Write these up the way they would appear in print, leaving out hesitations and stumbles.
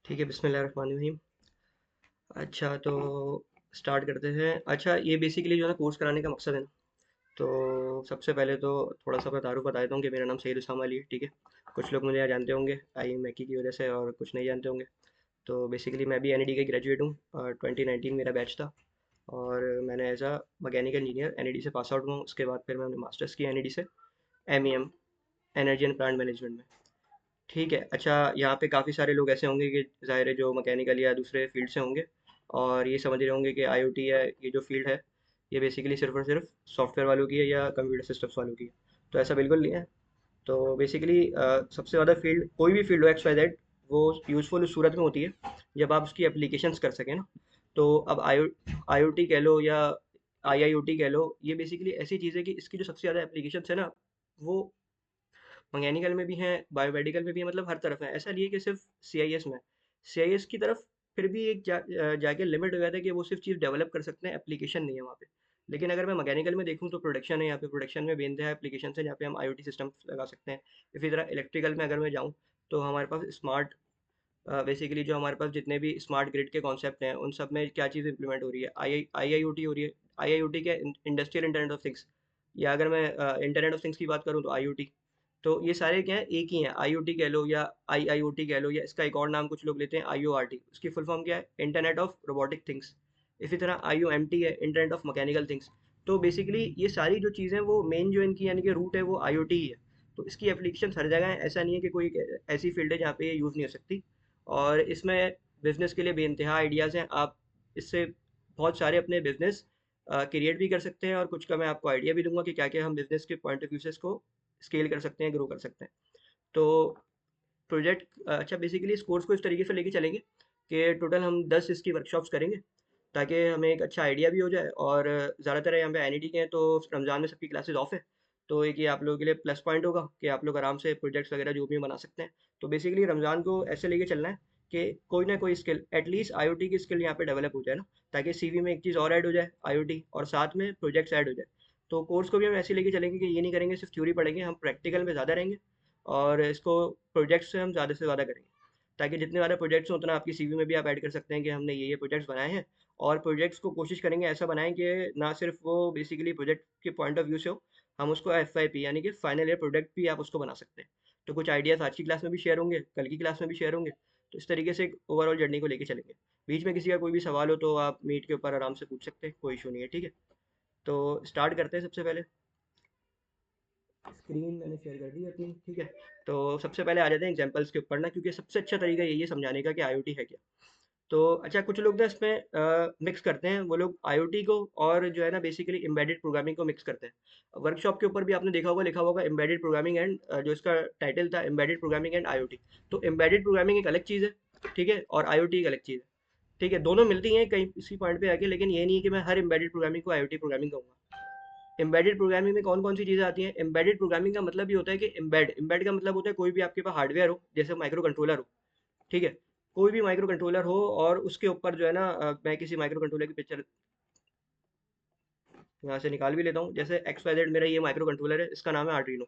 ठीक है, बिस्मिल्लाहिर्रहमानिर्रहीम। अच्छा, तो स्टार्ट करते हैं। अच्छा, ये बेसिकली जो है ना कोर्स कराने का मकसद है ना, तो सबसे पहले तो थोड़ा सा मैं तारुफ बता देता हूँ कि मेरा नाम सईद उसामा अली है। ठीक है, कुछ लोग मुझे यहाँ जानते होंगे आई मैकी की वजह से, और कुछ नहीं जानते होंगे। तो बेसिकली मैं भी एनईडी का ग्रेजुएट हूँ और 2019 मेरा बैच था। और मैंने as a mechanical engineer NED से पास आउट हुआ हूँ। उसके बाद फिर मैंने मास्टर्स किया एनईडी से, MEM, energy and plant management में। ठीक है, अच्छा, यहाँ पे काफ़ी सारे लोग ऐसे होंगे कि ज़ाहिर है जो मैकेनिकल या दूसरे फील्ड से होंगे, और ये समझ रहे होंगे कि आईओटी है, ये जो फील्ड है, ये बेसिकली सिर्फ और सिर्फ सॉफ्टवेयर वालों की है या कंप्यूटर सिस्टम्स वालों की है। तो ऐसा बिल्कुल नहीं है। तो बेसिकली सबसे ज़्यादा फील्ड, कोई भी फील्ड हो एक्स वाई जेड, वो यूज़फुल उस सूरत में होती है जब आप उसकी एप्लीकेशंस कर सकें ना। तो अब आईओटी कह लो या आईआईओटी कह लो, ये बेसिकली ऐसी चीज़ है कि इसकी जो सबसे ज़्यादा एप्लीकेशंस है ना, वो मैकेनिकल में भी हैं, बायोमेडिकल में भी है, मतलब हर तरफ है। ऐसा नहीं है कि सिर्फ सीआईएस में। सीआईएस की तरफ फिर भी एक जाके लिमिट हो जाता है कि वो सिर्फ चीज़ डेवलप कर सकते हैं, एप्लीकेशन नहीं है वहाँ पे। लेकिन अगर मैं मैकेनिकल में देखूँ तो प्रोडक्शन है, यहाँ पे प्रोडक्शन में बेनतहा एप्लीकेशन है जहाँ पे हम आईओटी सिस्टम लगा सकते हैं। इसी तरह इलेक्ट्रिकल में अगर मैं जाऊँ तो हमारे पास स्मार्ट, बेसिकली जो हमारे पास जितने भी स्मार्ट ग्रिड के कॉन्सेप्ट हैं उन सब में क्या चीज़ इंप्लीमेंट हो रही है, आईआईओटी हो रही है। आईआईओटी के इंडस्ट्रियल इंटरनेट ऑफ थिंग्स, या अगर मैं इंटरनेट ऑफ थिंग्स की बात करूँ तो आईओटी। तो ये सारे क्या है, एक ही हैं। आईओटी कह लो या आईआईओटी कह लो, या इसका एक और नाम कुछ लोग लेते हैं आईओआरटी, उसकी फुल फॉर्म क्या है, इंटरनेट ऑफ रोबोटिक थिंग्स। इसी तरह आईओएमटी है, इंटरनेट ऑफ मैकेनिकल थिंग्स। तो बेसिकली ये सारी जो चीज़ें, वो मेन जो इनकी यानी कि रूट है वो आईओटी ही है। तो इसकी एप्लीकेशन हर जगह है, ऐसा नहीं है कि कोई एक ऐसी फील्ड है जहाँ पे ये यूज़ नहीं हो सकती। और इसमें बिज़नेस के लिए बेइंतहा आइडियाज़ हैं। आप इससे बहुत सारे अपने बिज़नेस क्रिएट भी कर सकते हैं, और कुछ का मैं आपको आइडिया भी दूँगा कि क्या-क्या हम बिज़नेस के पॉइंट ऑफ व्यू से इसको स्केल कर सकते हैं, ग्रो कर सकते हैं। तो प्रोजेक्ट, अच्छा, बेसिकली इस कोर्स को इस तरीके से लेके चलेंगे कि टोटल हम 10 इसकी वर्कशॉप्स करेंगे, ताकि हमें एक अच्छा आइडिया भी हो जाए। और ज़्यादातर यहाँ पे एनईटी के हैं, तो रमज़ान में सबकी क्लासेस ऑफ है। तो एक ये आप लोगों के लिए प्लस पॉइंट होगा कि आप लोग आराम से प्रोजेक्ट्स वगैरह जो भी बना सकते हैं। तो बेसिकली रमज़ान को ऐसे लेके चलना है कि कोई ना कोई स्किल, एटलीस्ट आईओटी की स्किल यहाँ पे डेवलप हो जाए ना, ताकि सीवी में एक चीज़ और ऐड हो जाए, आईओटी, और साथ में प्रोजेक्ट्स ऐड हो जाए। तो कोर्स को भी हम ऐसे लेके चलेंगे कि ये नहीं करेंगे सिर्फ थ्योरी पढ़ेंगे, हम प्रैक्टिकल में ज़्यादा रहेंगे, और इसको प्रोजेक्ट्स से हम ज़्यादा से ज़्यादा करेंगे, ताकि जितने ज़्यादा प्रोजेक्ट्स हों उतना आपकी सीवी में भी आप ऐड कर सकते हैं कि हमने ये प्रोजेक्ट्स बनाए हैं। और प्रोजेक्ट्स को कोशिश करेंगे ऐसा बनाएं कि ना सिर्फ वो बेसिकली प्रोजेक्ट के पॉइंट ऑफ व्यू से हो, हम उसको एफ वाई पी यानी कि फाइनल ईयर प्रोजेक्ट भी आप उसको बना सकते हैं। तो कुछ आइडियाज़ आज की क्लास में भी शेयर होंगे, कल की क्लास में भी शेयर होंगे। तो इस तरीके से एक ओवरऑल जर्नी को लेके चलेंगे। बीच में किसी का कोई भी सवाल हो तो आप मीट के ऊपर आराम से पूछ सकते हैं, कोई इशू नहीं है। ठीक है, तो स्टार्ट करते हैं। सबसे पहले स्क्रीन मैंने शेयर कर दी है अपनी। ठीक है, तो सबसे पहले आ जाते हैं एग्जांपल्स के ऊपर ना, क्योंकि सबसे अच्छा तरीका यही है समझाने का कि आईओटी है क्या। तो अच्छा, कुछ लोग ना इसमें मिक्स करते हैं, वो लोग आईओटी को और जो है ना बेसिकली एम्बेडेड प्रोग्रामिंग को मिक्स करते हैं। वर्कशॉप के ऊपर भी आपने देखा होगा, लिखा होगा एम्बेडेड प्रोग्रामिंग एंड, जो इसका टाइटल था, एम्बेडेड प्रोग्रामिंग एंड आईओटी। तो एम्बेडेड प्रोग्रामिंग एक अलग चीज़ है, ठीक है, और आईओटी एक अलग चीज़ है। ठीक है, दोनों मिलती हैं कहीं इसी पॉइंट पे आके, लेकिन ये नहीं है कि मैं हर एम्बेडेड प्रोग्रामिंग को आईओटी प्रोग्रामिंग कहूँगा। एम्बेडेड प्रोग्रामिंग में कौन कौन सी चीज़ें आती हैं? एम्बेडेड प्रोग्रामिंग का मतलब ये होता है कि एम्बेड का मतलब होता है कोई भी आपके पास हार्डवेयर हो, जैसे माइक्रो कंट्रोलर हो। ठीक है, कोई भी माइक्रो कंट्रोलर हो, और उसके ऊपर जो है ना, मैं किसी माइक्रो कंट्रोलर की पिक्चर यहाँ से निकाल भी लेता हूँ। जैसे एक्स वाई जेड मेरा ये माइक्रो कंट्रोलर है, इसका नाम है आर्डिनो।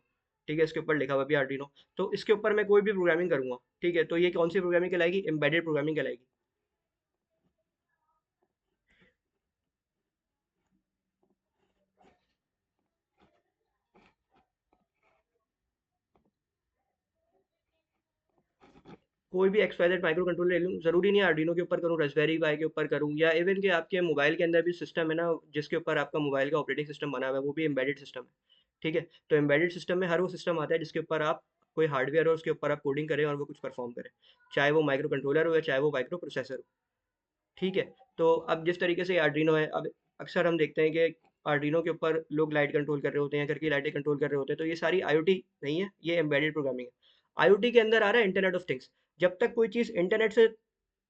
ठीक है, इसके ऊपर लिखा हुआ भी आर्डिनो। तो इसके ऊपर मैं कोई भी प्रोग्रामिंग करूँगा, ठीक है, तो ये कौन सी प्रोग्रामिंग कहलाएगी? एम्बेडेड प्रोग्रामिंग कहलाएगी। कोई भी X Y Z microcontroller ले लूँ, ज़रूरी नहीं है आर्डिनो के ऊपर करूँ, रास्पबेरी पाई के ऊपर करूँ, या इवन कि आपके मोबाइल के अंदर भी सिस्टम है ना, जिसके ऊपर आपका मोबाइल का ऑपरेटिंग सिस्टम बना हुआ है, वो भी एम्बेडेड सिस्टम है। ठीक है, तो एम्बेडेड सिस्टम में हर वो सिस्टम आता है जिसके ऊपर आप कोई हार्डवेयर हो, उसके ऊपर आप कोडिंग करें और वो कुछ परफॉर्म करे, चाहे वो माइक्रो कंट्रोलर हो या चाहे वो माइक्रो प्रोसेसर हो। ठीक है, तो अब जिस तरीके से आर्डिनो है, अब अक्सर हम देखते हैं कि आर्डिनो के ऊपर लोग लाइट कंट्रोल कर रहे होते हैं, घर की लाइटें कंट्रोल कर रहे होते हैं, तो ये सारी आईओटी नहीं है, ये एम्बेडेड प्रोग्रामिंग है। आईओटी के अंदर आ रहा है इंटरनेट ऑफ थिंग्स। जब तक कोई चीज़ इंटरनेट से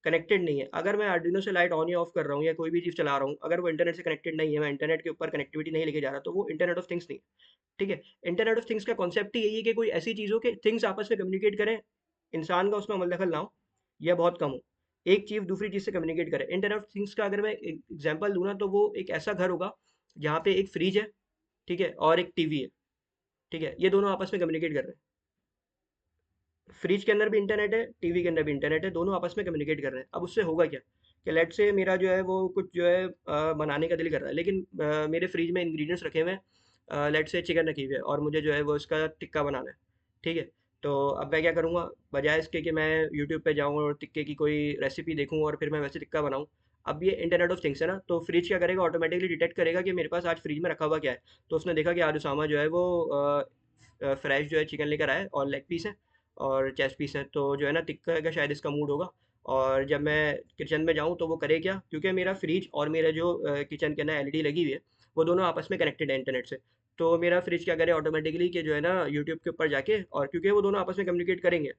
कनेक्टेड नहीं है, अगर मैं आर्डिनो से लाइट ऑन या ऑफ कर रहा हूँ या कोई भी चीज़ चला रहा हूँ, अगर वो इंटरनेट से कनेक्टेड नहीं है, मैं इंटरनेट के ऊपर कनेक्टिविटी नहीं लेके जा रहा, तो वो इंटरनेट ऑफ थिंग्स नहीं है। ठीक है, इंटरनेट ऑफ थिंग्स का कॉन्सेप्ट ही यही है कि कोई ऐसी चीज़ हो कि थिंग्स आपस में कम्युनिकेट करें, इंसान का उसमें अमल दखल ना हो या बहुत कम हो, एक चीज़ दूसरी चीज़ से कम्युनिकेट करे। इंटरनेट ऑफ थिंग्स का अगर मैं एग्जांपल दूँ ना, तो वो एक ऐसा घर होगा जहाँ पे एक फ्रिज है, ठीक है, और एक टीवी है। ठीक है, ये दोनों आपस में कम्युनिकेट कर रहे हैं। फ्रिज के अंदर भी इंटरनेट है, टीवी के अंदर भी इंटरनेट है, दोनों आपस में कम्युनिकेट कर रहे हैं। अब उससे होगा क्या कि लेट से मेरा जो है वो कुछ जो है बनाने का दिल कर रहा है, लेकिन मेरे फ्रिज में इंग्रेडिएंट्स रखे हुए हैं, लेट से चिकन रखी हुई है और मुझे जो है वो इसका टिक्का बनाना है। ठीक है, तो अब मैं क्या करूँगा, बजाय इसके कि मैं यूट्यूब पे जाऊँ और टिक्के की कोई रेसिपी देखूँ और फिर मैं वैसे टिक्का बनाऊँ, अब ये इंटरनेट ऑफ थिंग्स है ना, तो फ्रिज क्या करेगा, ऑटोमेटिकली डिटेक्ट करेगा कि मेरे पास आज फ्रिज में रखा हुआ क्या है। तो उसने देखा कि आज उसामा जो है वो फ्रेश जो है चिकन लेकर आए और लेग पीस है और चेस्ट पीस है, तो जो है ना टिक्का का शायद इसका मूड होगा। और जब मैं किचन में जाऊँ तो वो करे क्या, क्योंकि मेरा फ्रिज और मेरा जो किचन के अंदर एलईडी लगी हुई है, वो दोनों आपस में कनेक्टेड है इंटरनेट से। तो मेरा फ्रिज क्या करे ऑटोमेटिकली कि जो है ना यूट्यूब के ऊपर जाके, और क्योंकि वो दोनों आपस में कम्युनिकेट करेंगे,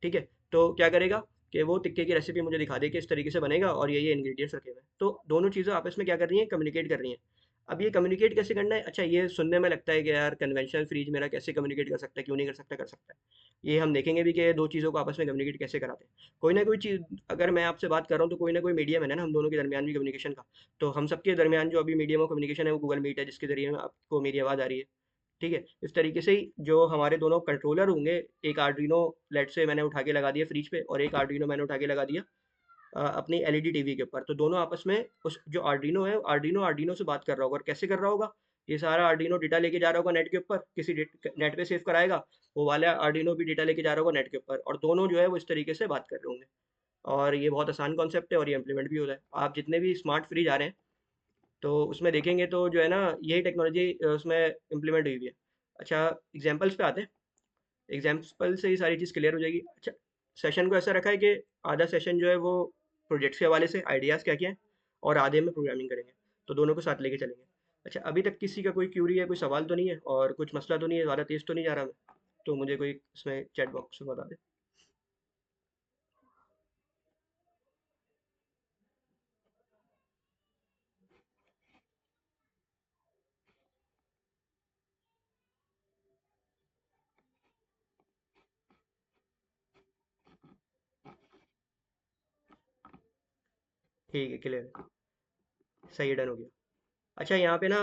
ठीक है, तो क्या करेगा कि वो टिक्के की रेसिपी मुझे दिखा दे कि इस तरीके से बनेगा और ये इंग्रेडिएंट्स रखे हुए हैं। तो दोनों चीज़ें आपस में क्या कर रही हैं, कम्युनिकेट कर रही हैं। अब ये कम्युनिकेट कैसे करना है, अच्छा ये सुनने में लगता है कि यार कन्वेंशनल फ्रिज मेरा कैसे कम्युनिकेट कर सकता है, क्यों नहीं कर सकता, कर सकता है। ये हम देखेंगे भी कि दो चीज़ों को आपस में कम्युनिकेट कैसे कराते हैं। कोई ना कोई चीज़, अगर मैं आपसे बात कर रहा हूँ तो कोई ना कोई मीडियम है ना हम दोनों के दरमियान भी कम्युनिकेशन का। तो हम सबके दरमियान जो अभी मीडियम ऑफ कम्युनिकेशन है वो गूगल मीट है, जिसके जरिए आपको मेरी आवाज़ आ रही है। ठीक है, इस तरीके से ही जो हमारे दोनों कंट्रोलर होंगे, एक आर्डिनो लेट से मैंने उठा के लगा दिया फ्रिज पे और एक आर्डिनो मैंने उठा के लगा दिया अपनी एलईडी टीवी के ऊपर, तो दोनों आपस में उस जो आर्डिनो है, आर्डिनो आर्डिनो से बात कर रहा होगा। और कैसे कर रहा होगा, ये सारा आर्डिनो डेटा लेके जा रहा होगा नेट के ऊपर, किसी नेट पे सेव कराएगा, वो वाला आर्डिनो भी डेटा लेके जा रहा होगा नेट के ऊपर, और दोनों जो है वो इस तरीके से बात कर रहे होंगे। और ये बहुत आसान कॉन्सेप्ट है और ये इम्प्लीमेंट भी होता है। आप जितने भी स्मार्ट फ्रिज आ रहे हैं तो उसमें देखेंगे तो जो है ना यही टेक्नोलॉजी उसमें इम्प्लीमेंट हुई हुई है। अच्छा, एग्जाम्पल्स पे आते हैं। एग्जाम्पल से ही सारी चीज़ क्लियर हो जाएगी। अच्छा, सेशन को ऐसा रखा है कि आधा सेशन जो है वो प्रोजेक्ट्स के हवाले से आइडियाज़ क्या क्या हैं, और आधे में प्रोग्रामिंग करेंगे, तो दोनों को साथ लेके चलेंगे। अच्छा, अभी तक किसी का कोई क्यूरी है, कोई सवाल तो नहीं है और कुछ मसला तो नहीं है, ज़्यादा तेज़ तो नहीं जा रहा मैं, तो मुझे कोई इसमें चैट बॉक्स में बता दे। ठीक है, क्लियर है, सही है, डन हो गया। अच्छा, यहाँ पे ना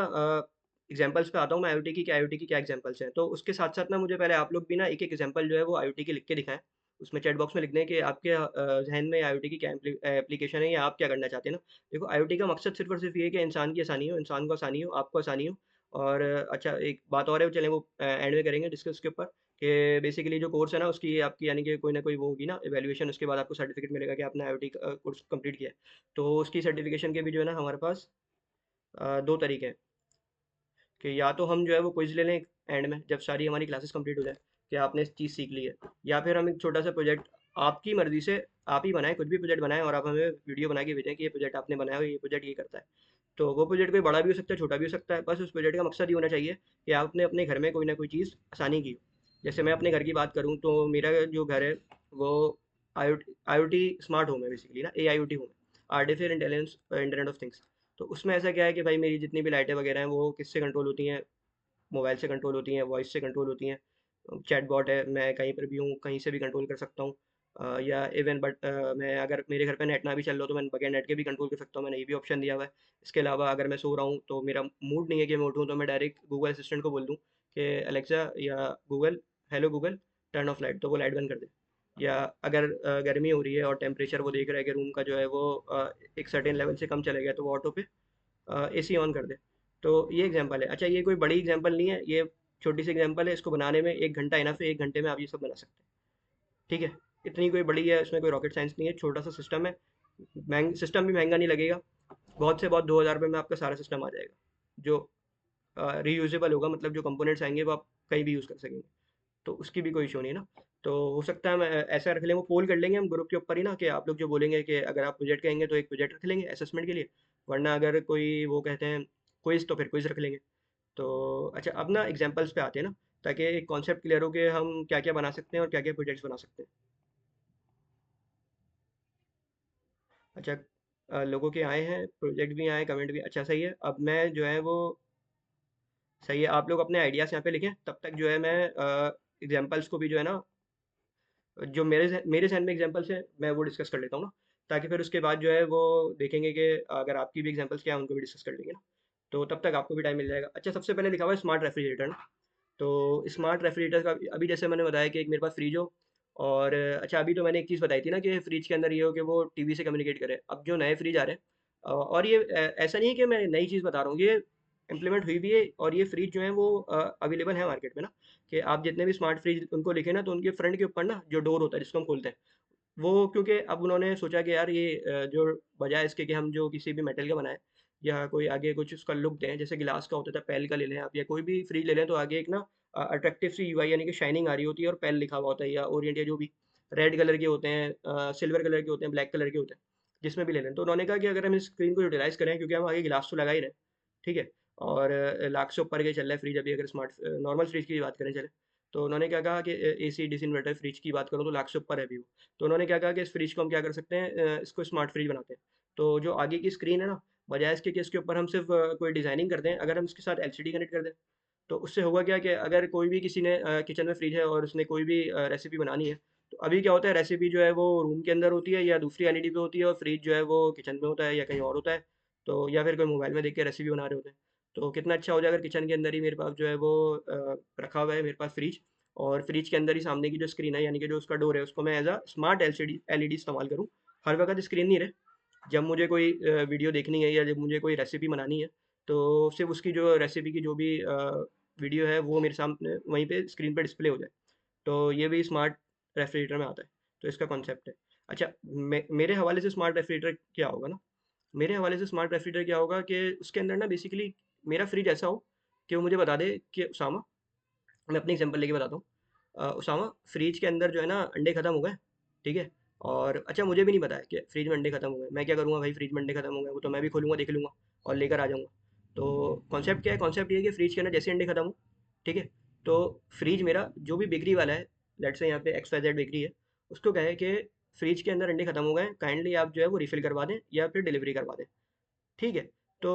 एग्जांपल्स पे आता हूँ मैं, आईओटी की, क्या आईओटी की क्या एग्जांपल्स हैं, तो उसके साथ साथ ना मुझे पहले आप लोग भी ना एक एक एग्जांपल जो है वो आईओटी की लिख के दिखाएं। उसमें चैट बॉक्स में लिख दें कि आपके जहन में आईओटी की क्या एप्लीकेशन है या आप क्या करना चाहते हैं ना। देखो, आईओटी का मकसद सिर्फ और सिर्फ ये है कि इंसान की आसानी हो, इंसान को आसानी हो, आपको आसानी हो। और अच्छा, एक बात और है, चलें वो एंड में करेंगे डिस्कस उसके ऊपर, कि बेसिकली जो कोर्स है ना उसकी आपकी यानी कि कोई ना कोई वो होगी ना एवेल्यूएशन, उसके बाद आपको सर्टिफिकेट मिलेगा कि आपने आईओटी कोर्स कंप्लीट किया है। तो उसकी सर्टिफिकेशन के भी जो है ना हमारे पास दो तरीके हैं, कि या तो हम जो है वो क्विज ले लें एंड में जब सारी हमारी क्लासेस कंप्लीट हो जाए कि आपने इस चीज़ सीख ली है, या फिर हम एक छोटा सा प्रोजेक्ट आपकी मर्ज़ी से आप ही बनाएं, कुछ भी प्रोजेक्ट बनाएं और आप हमें वीडियो बना के भेजें कि ये प्रोजेक्ट आपने बनाया हो, ये प्रोजेक्ट ये करता है। तो वो प्रोजेक्ट कोई बड़ा भी हो सकता है, छोटा भी हो सकता है, बस उस प्रोजेक्ट का मकसद ये होना चाहिए कि आपने अपने घर में कोई ना कोई चीज़ आसानी की हो। जैसे मैं अपने घर की बात करूँ तो मेरा जो घर है वो आई ओ टी स्मार्ट होम है, बेसिकली ना AIoT होम है, artificial intelligence internet of things. तो उसमें ऐसा क्या है कि भाई मेरी जितनी भी लाइटें वगैरह हैं वो किससे कंट्रोल होती हैं, मोबाइल से कंट्रोल होती हैं, वॉइस से कंट्रोल होती हैं। चैट बॉट है, मैं कहीं पर भी हूँ कहीं से भी कंट्रोल कर सकता हूँ। या इवन बट मैं अगर मेरे घर पे नेट ना भी चल रहा हो तो मैं बगैर नेट के भी कंट्रोल कर सकता हूँ, मैंने ये भी ऑप्शन दिया हुआ है। इसके अलावा अगर मैं सो रहा हूँ तो मेरा मूड नहीं है कि मैं उठूँ, तो मैं डायरेक्ट गूगल असिस्टेंट को बोल दूँ कि अलेक्सा या Google, hello Google, turn off light, तो वो लाइट बंद कर दे। या अगर गर्मी हो रही है और टेम्परेचर वो देख रहा है कि रूम का जो है वो एक सर्टेन लेवल से कम चले गया, तो वो ऑटो पे एसी ऑन कर दे। तो ये एग्जांपल है। अच्छा, ये कोई बड़ी एग्जांपल नहीं है, ये छोटी सी एग्जांपल है, इसको बनाने में 1 घंटा इनफ है, 1 घंटे में आप ये सब बना सकते हैं। ठीक है, इतनी कोई बड़ी है, इसमें कोई रॉकेट साइंस नहीं है, छोटा सा सिस्टम है। सिस्टम भी महंगा नहीं लगेगा, बहुत से बहुत 2000 रुपये में आपका सारा सिस्टम आ जाएगा, जो रीयूजेबल होगा, मतलब जो कंपोनेंट्स आएंगे वो आप कहीं भी यूज़ कर सकेंगे। तो उसकी भी कोई इशू नहीं है ना। तो हो सकता है हम ऐसा रख लेंगे, वो पोल कर लेंगे हम ग्रुप के ऊपर ही ना, कि आप लोग जो बोलेंगे कि अगर आप प्रोजेक्ट कहेंगे तो एक प्रोजेक्ट रख लेंगे असेसमेंट के लिए, वरना अगर कोई वो कहते हैं क्विज, तो फिर क्विज रख लेंगे। तो अच्छा, अब ना एग्जांपल्स पे आते हैं ना, ताकि एक कॉन्सेप्ट क्लियर हो कि हम क्या क्या बना सकते हैं और क्या क्या प्रोजेक्ट्स बना सकते हैं। अच्छा, लोगों के आए हैं, प्रोजेक्ट भी आए, कमेंट भी, अच्छा सही है। अब मैं जो है वो, सही है, आप लोग अपने आइडियाज़ यहाँ पे लिखें, तब तक जो है मैं एग्जांपल्स को भी जो है ना, जो मेरे ज़हन में एग्जांपल्स हैं मैं वो डिस्कस कर लेता हूँ ना, ताकि फिर उसके बाद जो है वो देखेंगे कि अगर आपकी भी एग्जांपल्स क्या है उनको भी डिस्कस कर लेंगे ना, तो तब तक आपको भी टाइम मिल जाएगा। अच्छा, सबसे पहले लिखा हुआ है स्मार्ट रेफ्रिजरेटर ना, तो स्मार्ट रेफ्रिजरेटर का अभी जैसे मैंने बताया कि एक मेरे पास फ्रिज हो और अच्छा, अभी तो मैंने एक चीज़ बताई थी ना कि फ्रिज के अंदर ये हो कि वो टीवी से कम्युनिकेट करे। अब जो नए फ्रिज आ रहे हैं और ये ऐसा नहीं है कि मैं नई चीज़ बता रहा हूँ, ये इम्प्लीमेंट हुई भी है और ये फ्रिज जो है वो अवेलेबल है मार्केट में ना, कि आप जितने भी स्मार्ट फ्रिज उनको लिखे ना, तो उनके फ्रंट के ऊपर ना जो डोर होता है जिसको हम खोलते हैं, वो क्योंकि अब उन्होंने सोचा कि यार ये जो बजाय इसके कि हम जो किसी भी मेटल का बनाएं या कोई आगे कुछ उसका लुक दें, जैसे गिलास का होता था, पैल का ले लें आप या कोई भी फ्रिज ले लें, तो आगे एक ना अट्रैक्टिव सी यूआई यानी कि शाइनिंग आ रही होती है और पैल लिखा हुआ होता है या ओरिएंट या जो भी रेड कलर के होते हैं, सिल्वर कलर के होते हैं, ब्लैक कलर के होते हैं, जिसमें भी ले लें। तो उन्होंने कहा कि अगर हम इस स्क्रीन को यूटिलाइज करें, क्योंकि हम आगे गिलास तो लगा ही रहे हैं, ठीक है, और लाख से ऊपर के चल रहा है फ्रिज अभी, अगर स्मार्ट नॉर्मल फ्रिज की बात करें चले, तो उन्होंने क्या कहा कि एसी डिसइन्वर्टर फ्रिज की बात करूँ तो लाख से ऊपर है अभी वो। तो उन्होंने क्या कहा कि इस फ्रिज को हम क्या कर सकते हैं, इसको स्मार्ट फ्रिज बनाते हैं। तो जो आगे की स्क्रीन है ना, बजाय इसके कि इसके ऊपर हम सिर्फ कोई डिजाइनिंग कर दें, अगर हम इसके साथ एलसीडी कनेक्ट कर दें, तो उससे होगा क्या कि अगर कोई भी किसी ने किचन में फ्रिज है और उसने कोई भी रेसिपी बनानी है, तो अभी क्या होता है, रेसिपी जो है वो रूम के अंदर होती है या दूसरी एलईडी पे होती है और फ्रिज जो है वो किचन में होता है या कहीं और होता है, तो या फिर कोई मोबाइल में देख के रेसिपी बना रहे होते हैं। तो कितना अच्छा हो जाए अगर किचन के अंदर ही मेरे पास जो है वो रखा हुआ है मेरे पास फ्रिज, और फ्रिज के अंदर ही सामने की जो स्क्रीन है यानी कि जो उसका डोर है, उसको मैं as a smart LCD LED इस्तेमाल करूँ। हर वक्त स्क्रीन नहीं रहे, जब मुझे कोई वीडियो देखनी है या जब मुझे कोई रेसिपी बनानी है, तो सिर्फ उसकी जो रेसिपी की जो भी वीडियो है वो मेरे सामने वहीं पे स्क्रीन पे डिस्प्ले हो जाए। तो ये भी स्मार्ट रेफ्रिजरेटर में आता है। तो इसका कॉन्सेप्ट है। अच्छा, मेरे हवाले से स्मार्ट रेफ्रिजरेटर क्या होगा ना, मेरे हवाले से स्मार्ट रेफ्रिजरेटर क्या होगा कि उसके अंदर ना बेसिकली मेरा फ्रिज ऐसा हो कि वो मुझे बता दे कि उसामा, मैं अपनी एग्जांपल लेके बताता हूँ। उसामा, फ्रिज के अंदर जो है ना अंडे खत्म हो गए, ठीक है, और अच्छा मुझे भी नहीं पता है कि फ्रिज में अंडे खत्म हो गए, मैं क्या करूँगा भाई, फ्रिज में अंडे खत्म हो गए वो तो मैं भी खोलूँगा, देख लूँगा और लेकर आ जाऊँगा। तो कॉन्सेप्ट क्या है, कॉन्सेप्ट ये है कि फ्रिज के अंदर जैसे अंडे खत्म हो, ठीक है, तो फ्रिज मेरा जो भी बेकरी वाला है, लेट्स से यहाँ पे एक्स वाई जेड बेकरी है, उसको कहे कि फ्रिज के अंदर अंडे खत्म हो गए, काइंडली आप जो है वो रिफिल करवा दें या फिर डिलीवरी करवा दें, ठीक है। तो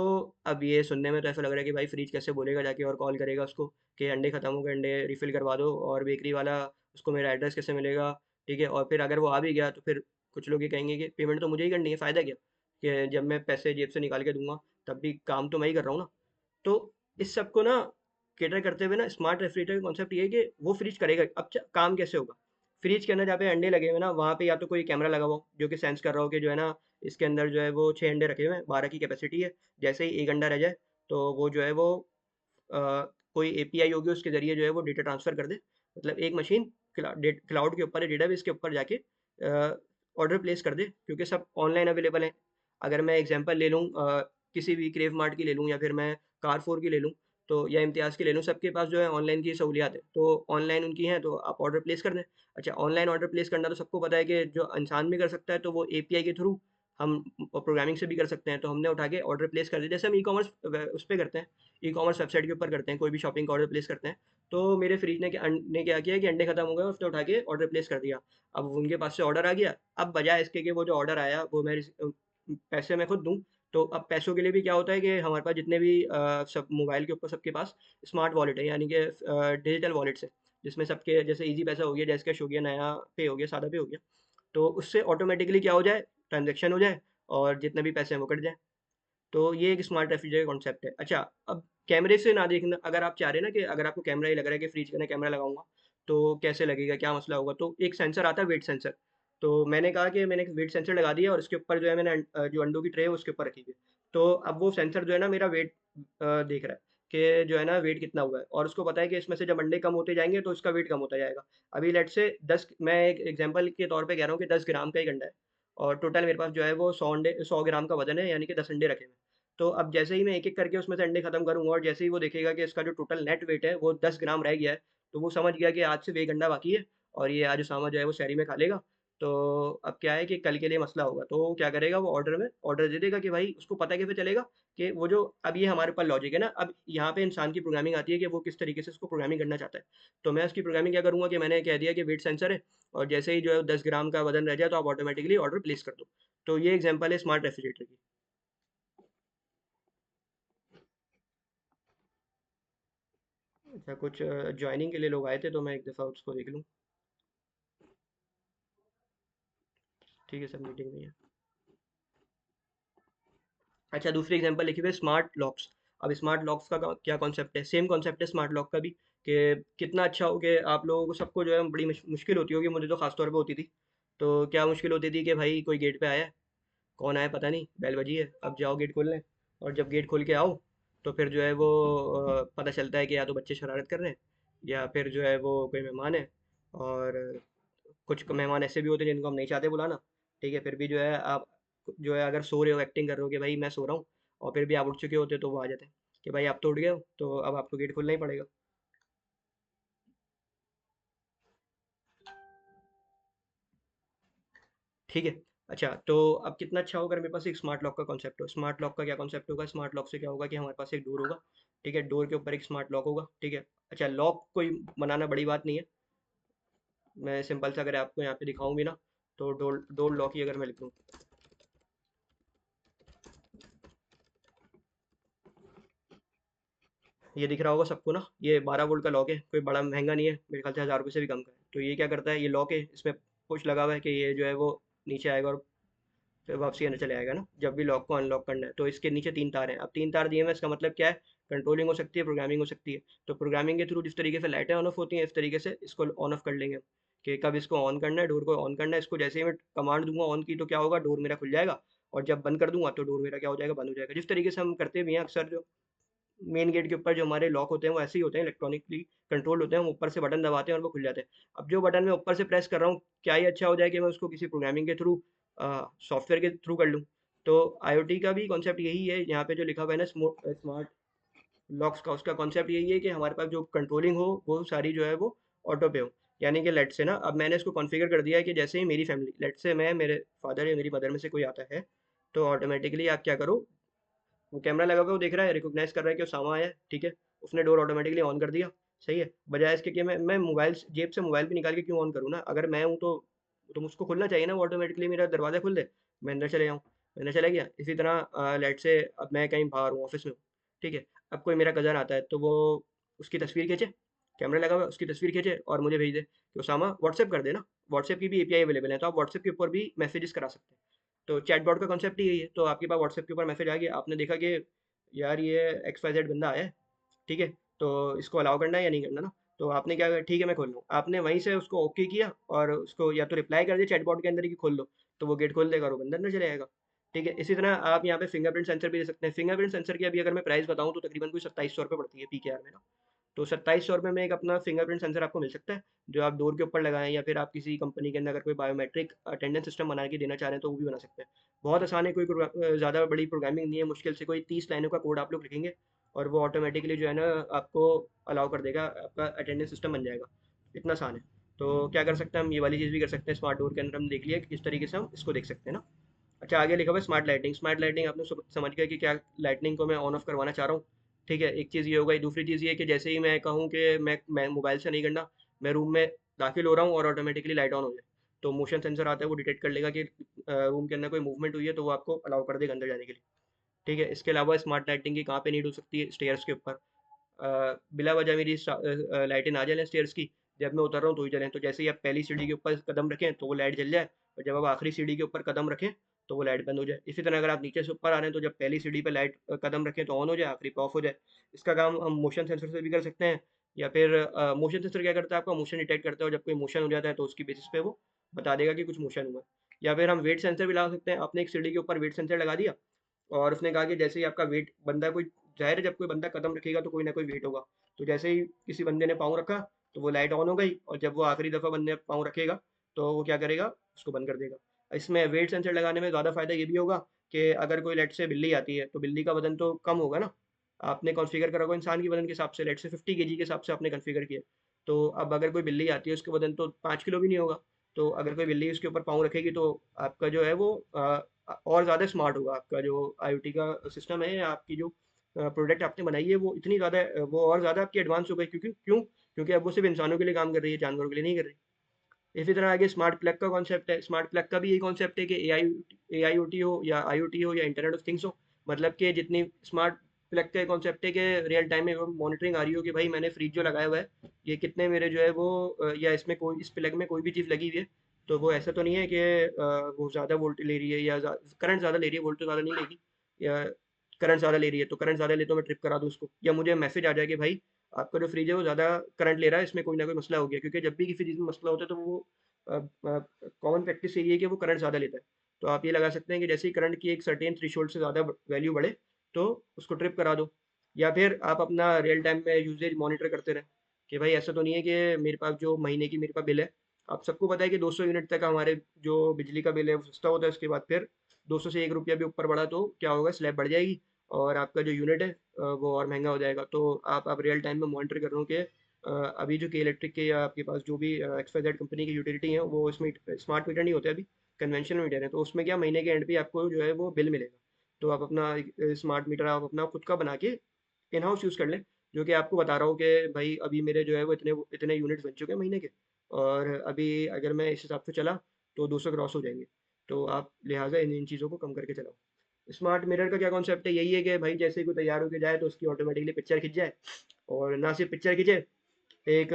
अब ये सुनने में तो ऐसा लग रहा है कि भाई फ्रिज कैसे बोलेगा जाके और कॉल करेगा उसको कि अंडे खत्म हो गए, अंडे रिफ़िल करवा दो, और बेकरी वाला उसको मेरा एड्रेस कैसे मिलेगा, ठीक है, और फिर अगर वो आ भी गया तो फिर कुछ लोग ये कहेंगे कि पेमेंट तो मुझे ही करनी है, फ़ायदा क्या, कि जब मैं पैसे जेब से निकाल के दूंगा तब भी काम तो मैं ही कर रहा हूँ ना। तो इस सब को ना कैटर करते हुए ना स्मार्ट रेफ्रिजरेटर का कॉन्सेप्ट ये है कि वो फ्रिज करेगा। अब काम कैसे होगा, फ्रिज के अंदर जहाँ पे अंडे लगे हुए ना, वहाँ पे या तो कोई कैमरा लगा हुआ हो जो कि सेंस कर रहा हो कि जो है ना इसके अंदर जो है वो 6 अंडे रखे हुए हैं, 12 की कैपेसिटी है, जैसे ही एक अंडा रह जाए तो वो जो है वो अ, कोई एपीआई होगी उसके ज़रिए जो है वो डेटा ट्रांसफ़र कर दे। मतलब एक मशीन क्लाउड के ऊपर या डेटाबेस के ऊपर जाके ऑर्डर प्लेस कर दे, क्योंकि सब ऑनलाइन अवेलेबल है। अगर मैं एग्जांपल ले लूँ किसी भी क्रेव मार्ट की ले लूँ या फिर मैं कारफोर की ले लूँ, तो या इम्तियाज़ की ले लूँ, सबके पास जो है ऑनलाइन की सहूलियात है। तो ऑनलाइन उनकी हैं तो आप ऑर्डर प्लेस कर दें। अच्छा, ऑनलाइन ऑर्डर प्लेस करना तो सबको पता है कि जो इंसान भी कर सकता है, तो वो एपीआई के थ्रू हम प्रोग्रामिंग से भी कर सकते हैं। तो हमने उठा के ऑर्डर प्लेस कर दिया, जैसे हम ई-कॉमर्स उस पे करते हैं, ई-कॉमर्स वेबसाइट के ऊपर करते हैं, कोई भी शॉपिंग का ऑर्डर प्लेस करते हैं। तो मेरे फ्रिज ने क्या किया कि अंडे खत्म हो गए, उसने उठा के ऑर्डर प्लेस कर दिया। अब उनके पास से ऑर्डर आ गया, अब बजाय इसके कि वो जो ऑर्डर आया वो पैसे मैं खुद दूँ, तो अब पैसों के लिए भी क्या होता है कि हमारे पास जितने भी सब मोबाइल के ऊपर सबके पास स्मार्ट वॉलेट है, यानी कि डिजिटल वॉलेट्स है, जिसमें सबके जैसे ईज़ी पैसा हो गया, जैज़ कैश हो गया, नया पे हो गया, सादा पे हो गया। तो उससे ऑटोमेटिकली क्या हो जाए, ट्रांज़ैक्शन हो जाए और जितने भी पैसे हैं वो कट जाएँ। तो ये एक स्मार्ट रेफ्रिजरेटर कॉन्सेप्ट है। अच्छा, अब कैमरे से ना देखना, अगर आप चाह रहे हैं ना कि अगर आपको कैमरा ही लग रहा है कि फ्रिज के अंदर कैमरा लगाऊँगा, तो कैसे लगेगा, क्या मसला होगा? तो एक सेंसर आता है, वेट सेंसर। तो मैंने कहा कि मैंने एक वेट सेंसर लगा दिया और उसके ऊपर जो है मैंने जो अंडों की ट्रे है उसके ऊपर रखी हुई है। तो अब वो सेंसर जो है ना मेरा वेट देख रहा है कि जो है ना वेट कितना हुआ है, और उसको पता है कि इसमें से जब अंडे कम होते जाएँगे तो इसका वेट कम होता जाएगा। अभी लेट्स से 10, मैं एक एग्ज़ाम्पल के तौर पे कह रहा हूँ कि 10 ग्राम का एक अंडा है और टोटल मेरे पास जो है वो 100 ग्राम का वज़न है, यानी कि 10 अंडे रखे हुए हैं। तो अब जैसे ही मैं एक-एक करके उसमें से अंडे खत्म करूँगा और जैसे ही वो देखेगा कि इसका जो टोटल नेट वेट है वो 10 ग्राम रह गया है, तो वो समझ गया कि आज सिर्फ़ 1 अंडा बाकी है और ये आज उसामा जो है वो सहरी में खा लेगा। तो अब क्या है कि कल के लिए मसला होगा, तो वो क्या करेगा, वो ऑर्डर में ऑर्डर दे देगा कि भाई उसको पता कैसे चलेगा कि वो जो, अब ये हमारे ऊपर लॉजिक है ना, अब यहाँ पे इंसान की प्रोग्रामिंग आती है कि वो किस तरीके से उसको प्रोग्रामिंग करना चाहता है। तो मैं उसकी प्रोग्रामिंग क्या करूँगा कि मैंने कह दिया कि वेट सेंसर है और जैसे ही जो है 10 ग्राम का वज़न रह जाए तो आप ऑटोमैटिकली ऑर्डर प्लेस कर दो। तो ये एग्ज़ाम्पल है स्मार्ट रेफ्रिजरेटर की। अच्छा, कुछ जॉइनिंग के लिए लोग आए थे तो मैं एक दफ़ा उसको देख लूँ। ठीक है सर, मीटिंग में ही है। अच्छा, दूसरी एग्जांपल लिखी हुई है स्मार्ट लॉक्स। अब स्मार्ट लॉक्स का क्या कॉन्सेप्ट है, सेम कॉन्सेप्ट है स्मार्ट लॉक का भी, कि कितना अच्छा हो कि आप लोगों को सबको जो है बड़ी मुश्किल होती होगी, मुझे तो खास तौर पे होती थी। तो क्या मुश्किल होती थी कि भाई कोई गेट पे आया है, कौन आया पता नहीं, बेल बजी है, अब जाओ गेट खोलने। और जब गेट खोल के आओ तो फिर जो है वो पता चलता है कि या तो बच्चे शरारत कर रहे हैं, या फिर जो है वो कोई मेहमान है। और कुछ मेहमान ऐसे भी होते हैं जिनको हम नहीं चाहते बुलाना। ठीक है, फिर भी जो है आप जो है अगर सो रहे हो, एक्टिंग कर रहे हो कि भाई मैं सो रहा हूँ, और फिर भी आप उठ चुके होते तो वो आ जाते हैं कि भाई आप तो उठ गए हो, तो अब आपको गेट खोलना ही पड़ेगा। ठीक है। अच्छा, तो अब कितना अच्छा होगा अगर मेरे पास एक स्मार्ट लॉक का कॉन्सेप्ट हो। स्मार्ट लॉक का क्या कॉन्सेप्ट होगा? स्मार्ट लॉक से क्या होगा कि हमारे पास एक डोर होगा। ठीक है, डोर के ऊपर एक स्मार्ट लॉक होगा। ठीक है। अच्छा, लॉक कोई बनाना बड़ी बात नहीं है। मैं सिंपल सा अगर आपको यहाँ पे दिखाऊं भी ना, तो डोर डोर लॉक ही अगर मैं लिख दूँ, ये दिख रहा होगा सबको ना, ये 12 वोल्ट का लॉक है, कोई बड़ा महंगा नहीं है, मेरे ख्याल से 1000 रुपये से भी कम का है। तो ये क्या करता है, ये लॉक है, इसमें पुश लगा हुआ है कि ये जो है वो नीचे आएगा और फिर वापसी आने चले आएगा ना, जब भी लॉक को अनलॉक करना है। तो इसके नीचे 3 तार हैं। अब 3 तार दिए हैं, इसका मतलब क्या है? कंट्रोलिंग हो सकती है, प्रोग्रामिंग हो सकती है। तो प्रोग्रामिंग के थ्रू जिस तरीके से लाइटें ऑन ऑफ होती हैं, इस तरीके से इसको ऑन ऑफ कर लेंगे हम, कि कब इसको ऑन करना है, डोर को ऑन करना है। इसको जैसे ही मैं कमांड दूंगा ऑन की, तो क्या होगा, डोर मेरा खुल जाएगा। और जब बंद कर दूंगा तो डोर मेरा क्या हो जाएगा, बंद हो जाएगा। जिस तरीके से हम करते भी हैं अक्सर, जो मेन गेट के ऊपर जो हमारे लॉक होते हैं वो ऐसे ही होते हैं, इलेक्ट्रॉनिकली कंट्रोल होते हैं। हम ऊपर से बटन दबाते हैं और वो खुल जाते हैं। अब जो बटन मैं ऊपर से प्रेस कर रहा हूँ, क्या ही अच्छा हो जाए कि मैं उसको किसी प्रोग्रामिंग के थ्रू, सॉफ्टवेयर के थ्रू कर लूँ। तो आईओटी का भी कॉन्सेप्ट यही है, यहाँ पे जो लिखा हुआ है ना स्मार्ट लॉक्स का, उसका कॉन्सेप्ट यही है कि हमारे पास जो कंट्रोलिंग हो वो सारी जो है वो ऑटो पे हो। यानी कि लेट से ना, अब मैंने इसको कॉन्फ़िगर कर दिया है कि जैसे ही मेरी फैमिली, लेट से मैं, मेरे फादर या मेरी मदर में से कोई आता है, तो ऑटोमेटिकली आप क्या करो, वो कैमरा लगा हुआ है, वो देख रहा है, रिकॉग्नाइज कर रहा है कि उसामा आया है। ठीक है, उसने डोर ऑटोमेटिकली ऑन कर दिया। सही है, बजाय इसके कि मैं मोबाइल जेब से मोबाइल भी निकाल के क्यों ऑन करूँ ना, अगर मैं हूँ तो मुझको खुलना चाहिए ना, वो ऑटोमेटिकली मेरा दरवाज़ा खुल दे, मैं अंदर चले जाऊँ। मैं अंदर चला गया। इसी तरह लेट से अब मैं कहीं बाहर हूँ, ऑफिस में हूँ। ठीक है, अब कोई मेरा कज़न आता है, तो वो उसकी तस्वीर खींचे, कैमरा लगा हुआ है, उसकी तस्वीर खींचे और मुझे भेज दे कि उसामा व्हाट्सएप कर देना। व्हाट्सएप की भी एपीआई अवेलेबल है, तो आप व्हाट्सएप के ऊपर भी मैसेजेस करा सकते हैं। तो चैटबॉट का कॉन्सेप्ट ही यही है। तो आपके पास व्हाट्सएप के ऊपर मैसेज आ गया, आपने देखा कि यार ये एक्स वाई जेड बंदा आया है। ठीक है, तो इसको अलाउ करना है या नहीं करना ना। तो आपने क्या कहा, ठीक है मैं खोल लूँ, आपने वहीं से उसको ओके किया और उसको या तो रिप्लाई कर दिया चैटबॉट के अंदर ही कि खोल लो, तो वो गेट खोल देगा और वो बंदर अंदर चले जाएगा। ठीक है, इसी तरह आप यहाँ पे फिंगरप्रिंट सेंसर भी दे सकते हैं। फिंगरप्रिंट सेंसर की अभी अगर मैं प्राइस बताऊँ तो तकरीबन कोई 2700 रुपये पड़ती है पीकेआर में ना। तो 2700 रुपये में एक अपना फिंगरप्रिंट सेंसर आपको मिल सकता है, जो आप डोर के ऊपर लगाएं, या फिर आप किसी कंपनी के अंदर अगर कोई बायोमेट्रिक अटेंडेंस सिस्टम बना के देना चाह रहे हैं तो वो भी बना सकते हैं। बहुत आसान है, कोई ज़्यादा बड़ी प्रोग्रामिंग नहीं है, मुश्किल से कोई 30 लाइनों का कोड आप लोग लिखेंगे और वो ऑटोमेटिकली जो है ना आपको अलाउ कर देगा, आपका अटेंडेंस सिस्टम बन जाएगा। इतना आसान है। तो क्या कर सकते हैं हम, ये वाली चीज़ भी कर सकते हैं। स्मार्ट डोर के अंदर हम देख लिया कि किस तरीके से हम इसको देख सकते हैं ना। अच्छा, आगे लिखा हुआ है स्मार्ट लाइटिंग। स्मार्ट लाइटिंग आपने समझ गया कि क्या लाइटनिंग को मैं ऑन ऑफ करवाना चाह रहा हूँ। ठीक है, एक चीज़ ये होगा। दूसरी चीज़ ये है कि जैसे ही मैं कहूँ कि मैं मोबाइल से नहीं करना, मैं रूम में दाखिल हो रहा हूँ और ऑटोमेटिकली लाइट ऑन हो जाए, तो मोशन सेंसर आता है, वो डिटेक्ट कर लेगा कि रूम के अंदर कोई मूवमेंट हुई है, तो वो आपको अलाउ कर देगा अंदर जाने के लिए। ठीक है, इसके अलावा स्मार्ट लाइटिंग की कहाँ पे नीड हो सकती है, स्टेयर्स के ऊपर। बिला वजह मेरी लाइटें ना जलें स्टेयर्स की, जब मैं उतर रहा हूँ तो ही जलें। तो जैसे ही आप पहली सीढ़ी के ऊपर कदम रखें तो वो लाइट जल जाए, और जब आप आखिरी सीढ़ी के ऊपर कदम रखें तो वो लाइट बंद हो जाए। इसी तरह अगर आप नीचे से ऊपर आ रहे हैं तो जब पहली सीढ़ी पे लाइट कदम रखें तो ऑन हो जाए, आखिरी पे ऑफ हो जाए। इसका काम हम मोशन सेंसर से भी कर सकते हैं। या फिर मोशन सेंसर क्या करता है, आपका मोशन डिटेक्ट करता है, और जब कोई मोशन हो जाता है तो उसकी बेसिस पे वो बता देगा कि कुछ मोशन हुआ है। या फिर हम वेट सेंसर भी लगा सकते हैं। आपने एक सीढ़ी के ऊपर वेट सेंसर लगा दिया और उसने कहा कि जैसे ही आपका वेट बंदा कोई, ज़ाहिर है जब कोई बंदा कदम रखेगा तो कोई ना कोई वेट होगा। तो जैसे ही किसी बंदे ने पाँव रखा तो वो लाइट ऑन हो गई, और जब वो आखिरी दफ़ा बंदे पाँव रखेगा तो वो क्या करेगा, उसको बंद कर देगा। इसमें वेट सेंसर लगाने में ज़्यादा फ़ायदा ये भी होगा कि अगर कोई लेट से बिल्ली आती है तो बिल्ली का वजन तो कम होगा ना। आपने कॉन्फ़िगर करा होगा इंसान के वजन के हिसाब से, लेट से 50 केजी के हिसाब से आपने कॉन्फ़िगर किया। तो अब अगर कोई बिल्ली आती है उसका वजन तो 5 किलो भी नहीं होगा। तो अगर कोई बिल्ली उसके ऊपर पाँव रखेगी तो आपका जो है वो और ज़्यादा स्मार्ट होगा। आपका जो आईओटी का सिस्टम है, या आपकी जो प्रोडक्ट आपने बनाई है, वो इतनी ज़्यादा वो और ज़्यादा आपकी एडवांस हो गई, क्योंकि क्यों? क्योंकि अब वो सिर्फ इंसानों के लिए काम कर रही है, जानवरों के लिए नहीं कर रही। इसी तरह आगे स्मार्ट प्लग का कॉन्सेप्ट है। स्मार्ट प्लग का भी यही कॉन्सेप्ट है कि एआईओटी हो या आईओटी हो या इंटरनेट ऑफ थिंग्स हो, मतलब कि जितनी स्मार्ट प्लग का कॉन्सेप्ट है कि रियल टाइम में मॉनिटरिंग आ रही हो कि भाई मैंने फ्रिज जो लगाया हुआ है, ये कितने मेरे जो है वो या इसमें कोई, इस प्लग में कोई भी चीज़ लगी हुई है, तो वो ऐसा तो नहीं है कि वो ज़्यादा वोल्ट ले रही है या करंट ज़्यादा ले रही है, वोल्ट तो ज़्यादा नहीं लेगी, या करंट ज़्यादा ले रही है, तो करंट ज़्यादा ले तो मैं ट्रिप करा दूँ उसको, या मुझे मैसेज आ जाए कि भाई आपका जो फ्रिज है वो ज़्यादा करंट ले रहा है, इसमें कोई ना कोई मसला हो गया, क्योंकि जब भी किसी चीज़ में मसला होता है तो वो कॉमन प्रैक्टिस यही है कि वो करंट ज़्यादा लेता है। तो आप ये लगा सकते हैं कि जैसे ही करंट की एक सर्टेन थ्रेशोल्ड से ज़्यादा वैल्यू बढ़े तो उसको ट्रिप करा दो, या फिर आप अपना रियल टाइम में यूजेज मॉनिटर करते रहें कि भाई ऐसा तो नहीं है कि मेरे पास जो महीने की मेरे पास बिल है, आप सबको पता है कि 200 यूनिट तक हमारे जो बिजली का बिल है वो सस्ता होता है, उसके बाद फिर 200 से 1 रुपया भी ऊपर बढ़ा तो क्या होगा, स्लैब बढ़ जाएगी और आपका जो यूनिट है वो और महंगा हो जाएगा। तो आप रियल टाइम में मॉनिटर कर रहे हो कि अभी जो के इलेक्ट्रिक के या आपके पास जो भी XYZ कंपनी की यूटिलिटी है वो इसमें स्मार्ट मीटर नहीं होते अभी, कन्वेंशनल मीटर है, तो उसमें क्या महीने के एंड पे आपको जो है वो बिल मिलेगा। तो आप अपना स्मार्ट मीटर आप अपना खुद का बना के इन हाउस यूज़ कर लें, जो कि आपको बता रहा हूँ कि भाई अभी मेरे जो है वो इतने इतने यूनिट्स बन चुके हैं महीने के, और अभी अगर मैं इस हिसाब से चला तो 200 क्रॉस हो जाएंगे। तो आप लिहाजा इन इन चीज़ों को कम करके चलाओ। स्मार्ट मिरर का क्या कॉन्सेप्ट है, यही है कि भाई जैसे ही कोई तैयार होके जाए तो उसकी ऑटोमेटिकली पिक्चर खिंच जाए, और ना सिर्फ पिक्चर खिंचे, एक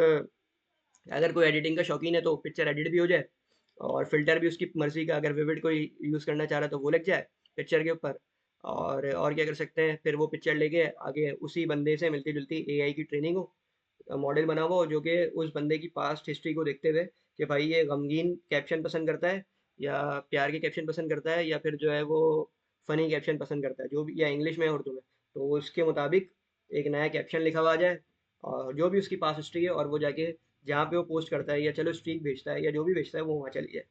अगर कोई एडिटिंग का शौकीन है तो पिक्चर एडिट भी हो जाए, और फिल्टर भी उसकी मर्जी का, अगर विविड कोई यूज़ करना चाह रहा है तो वो लग जाए पिक्चर के ऊपर। और क्या कर सकते हैं, फिर वो पिक्चर लेके आगे उसी बंदे से मिलती जुलती एआई की ट्रेनिंग हो, मॉडल बना हुआ हो जो कि उस बंदे की पास्ट हिस्ट्री को देखते हुए कि भाई ये गमगीन कैप्शन पसंद करता है या प्यार के कैप्शन पसंद करता है या फिर जो है वो फनी कैप्शन पसंद करता है, जो भी, या इंग्लिश में उर्दू में, तो उसके मुताबिक एक नया कैप्शन लिखा हुआ आ जाए और जो भी उसकी पास हिस्ट्री है, और वो जाके जहाँ पे वो पोस्ट करता है या चलो स्ट्रीक भेजता है या जो भी भेजता है वो वहाँ चली जाए।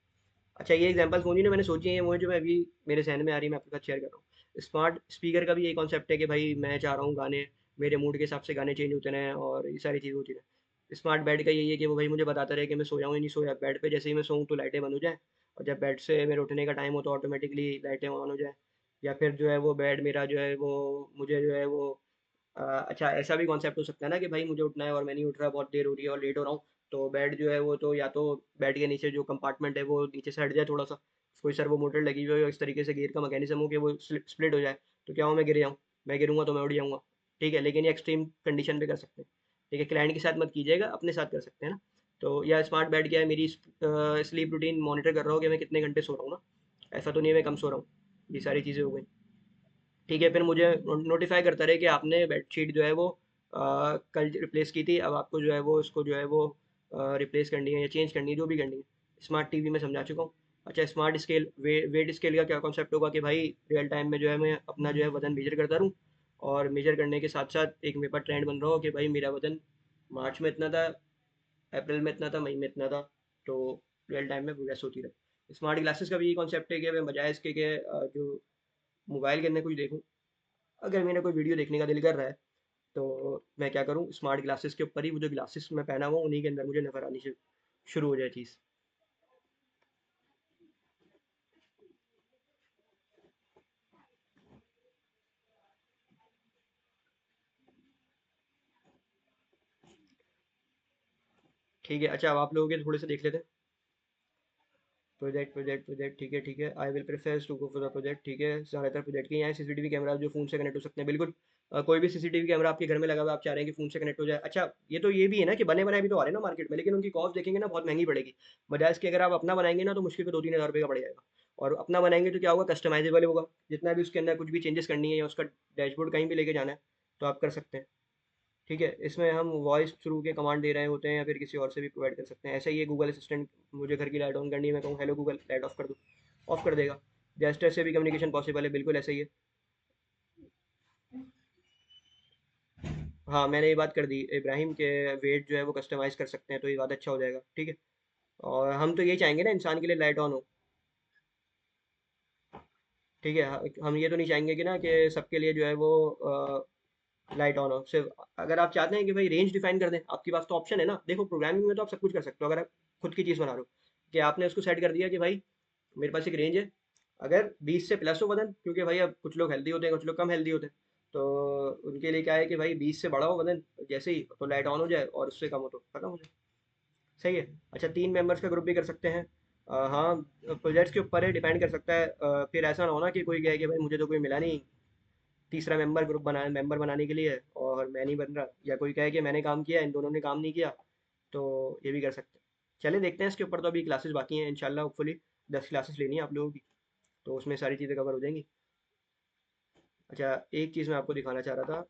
अच्छा, ये एग्जांपल्स होनी ना मैंने सोची है, वो है जो मैं अभी मेरे जहन में आ रही है, मैं आपके साथ शेयर कर रहा हूँ। स्मार्ट स्पीकर का भी यही कॉन्सेप्ट है कि भाई मैं चाह रहा हूँ गाने मेरे मूड के हिसाब से गाने चेंज होते रहें और ये सारी चीज़ होती रहें। स्मार्ट बेड का यही है कि वो भाई मुझे बताता रहे कि मैं सोया हूँ या नहीं सोया, बेड पे जैसे ही मैं सोऊं तो लाइटें बंद हो जाए, और जब बेड से मेरे उठने का टाइम हो तो ऑटोमेटिकली लाइटें ऑन हो जाए। या फिर जो है वो बेड मेरा जो है वो मुझे जो है वो अच्छा, ऐसा भी कॉन्सेप्ट हो सकता है ना कि भाई मुझे उठना है और मैं नहीं उठ रहा, बहुत देर हो रही है और लेट हो रहा हूँ, तो बेड जो है वो तो या तो बेड के नीचे जो कंपार्टमेंट है वो नीचे से हट जाए थोड़ा सा, कोई सर्वो मोटर लगी हुई हो इस तरीके से गियर का मैकेनिज्म हो कि वो स्प्लिट हो जाए, तो क्या हो मैं गिर जाऊँ, मैं गिरूंगा तो मैं उड़ जाऊंगा। ठीक है, लेकिन ये एक्सट्रीम कंडीशन पे कर सकते हैं। ठीक है, क्लाइंट के साथ मत कीजिएगा, अपने साथ कर सकते हैं ना। तो या स्मार्ट बेड क्या है, मेरी स्लीप रूटीन मॉनिटर कर रहा हो कि मैं कितने घंटे सो रहा हूँ ना, ऐसा तो नहीं है मैं कम सो रहा हूँ। ये सारी चीज़ें हो गई। ठीक है, फिर मुझे नोटिफाई करता रहे कि आपने बेडशीट जो है वो कल रिप्लेस की थी, अब आपको जो है वो उसको जो है वो रिप्लेस करनी है या चेंज करनी है, जो भी करनी है। स्मार्ट टीवी में समझा चुका हूँ। अच्छा, स्मार्ट स्केल वेट स्केल का क्या कॉन्सेप्ट होगा कि भाई रियल टाइम में जो है मैं अपना जो है वजन मेजर करता रहूँ, और मेजर करने के साथ साथ एक मेरे पास ट्रेंड बन रहा हो कि भाई मेरा वजन मार्च में इतना था, अप्रैल में इतना था, मई में इतना था, तो रियल टाइम में प्रोग्रेस होती रहे। स्मार्ट ग्लासेस का भी यही कॉन्सेप्ट है कि मैं बजाय इसके कि जो मोबाइल के अंदर कुछ देखूँ, अगर मेरा कोई वीडियो देखने का दिल कर रहा है तो मैं क्या करूँ, स्मार्ट ग्लासेस के ऊपर ही वो जो ग्लासेस मैं पहना हुआ हूँ, उन्हीं के अंदर मुझे नजर आनी शुरू हो जाए चीज़। ठीक है, अच्छा, अब आप लोगों के थोड़े से देख लेते हैं। प्रोजेक्ट, ठीक है, ठीक है, I will prefers to go for the project. ठीक है, ज़्यादातर प्रोजेक्ट के यहाँ सीसीटीवी कैमरा जो फ़ोन से कनेक्ट हो सकते हैं, बिल्कुल। कोई भी सीसीटीवी कैमरा आपके घर में लगा हुआ है, आप चाह रहे हैं कि फ़ोन से कनेक्ट हो जाए। अच्छा, ये तो ये भी है ना कि बने बनाए भी तो आ रहे हैं ना मार्केट में, लेकिन उनकी कॉस्ट देखेंगे ना बहुत महंगी पड़ेगी। बजाय इसके अगर आप अपना बनाएंगे ना तो मुश्किल पे 2-3 हज़ार रुपये का पड़ जाएगा। और अपना बनाएंगे तो क्या होगा, कस्टमाइजेबल होगा, जितना भी उसके अंदर कुछ भी चेंजेस करनी है या उसका डैशबोर्ड कहीं भी लेके जाना है तो आप कर सकते हैं। ठीक है, इसमें हम वॉइस थ्रू के कमांड दे रहे होते हैं या फिर किसी और से भी प्रोवाइड कर सकते हैं। ऐसा ही है गूगल असिस्टेंट, मुझे घर की लाइट ऑन करनी है, मैं कहूँ हेलो गूगल लाइट ऑफ कर दो, ऑफ कर देगा। जेस्टर से भी कम्युनिकेशन पॉसिबल है, बिल्कुल ऐसा ही है। हाँ, मैंने ये बात कर दी इब्राहिम के, वेट जो है वो कस्टमाइज़ कर सकते हैं, तो ये बात अच्छा हो जाएगा। ठीक है, और हम तो ये चाहेंगे ना इंसान के लिए लाइट ऑन हो। ठीक है, हम ये तो नहीं चाहेंगे कि ना कि सबके लिए जो है वो लाइट ऑन हो। सिर्फ अगर आप चाहते हैं कि भाई रेंज डिफाइन कर दें, आपके पास तो ऑप्शन है ना, देखो प्रोग्रामिंग में तो आप सब कुछ कर सकते हो, अगर आप खुद की चीज़ बना रहे हो कि आपने उसको सेट कर दिया कि भाई मेरे पास एक रेंज है, अगर 20 से प्लस हो वजन, क्योंकि भाई अब कुछ लोग हेल्दी होते हैं कुछ लोग कम हेल्दी होते हैं, तो उनके लिए क्या है कि भाई 20 से बड़ा हो वजन, जैसे ही तो लाइट ऑन हो जाए, और उससे कम हो तो खत्म हो जाए। सही है। अच्छा, 3 मेंबर्स का ग्रुप भी कर सकते हैं। हाँ, प्रोजेक्ट्स के ऊपर है, डिपेंड कर सकता है। फिर ऐसा ना होना कि कोई कहे कि भाई मुझे तो कोई मिला नहीं तीसरा मेंबर बनाने के लिए और मैं नहीं बन रहा, या कोई कहे कि मैंने काम किया इन दोनों ने काम नहीं किया, तो ये भी कर सकते हैं। चलिए देखते हैं इसके ऊपर, तो अभी क्लासेस बाकी हैं इंशाल्लाह, होपफुली 10 क्लासेस लेनी है आप लोगों की, तो उसमें सारी चीज़ें कवर हो जाएंगी। अच्छा, एक चीज़ मैं आपको दिखाना चाह रहा था।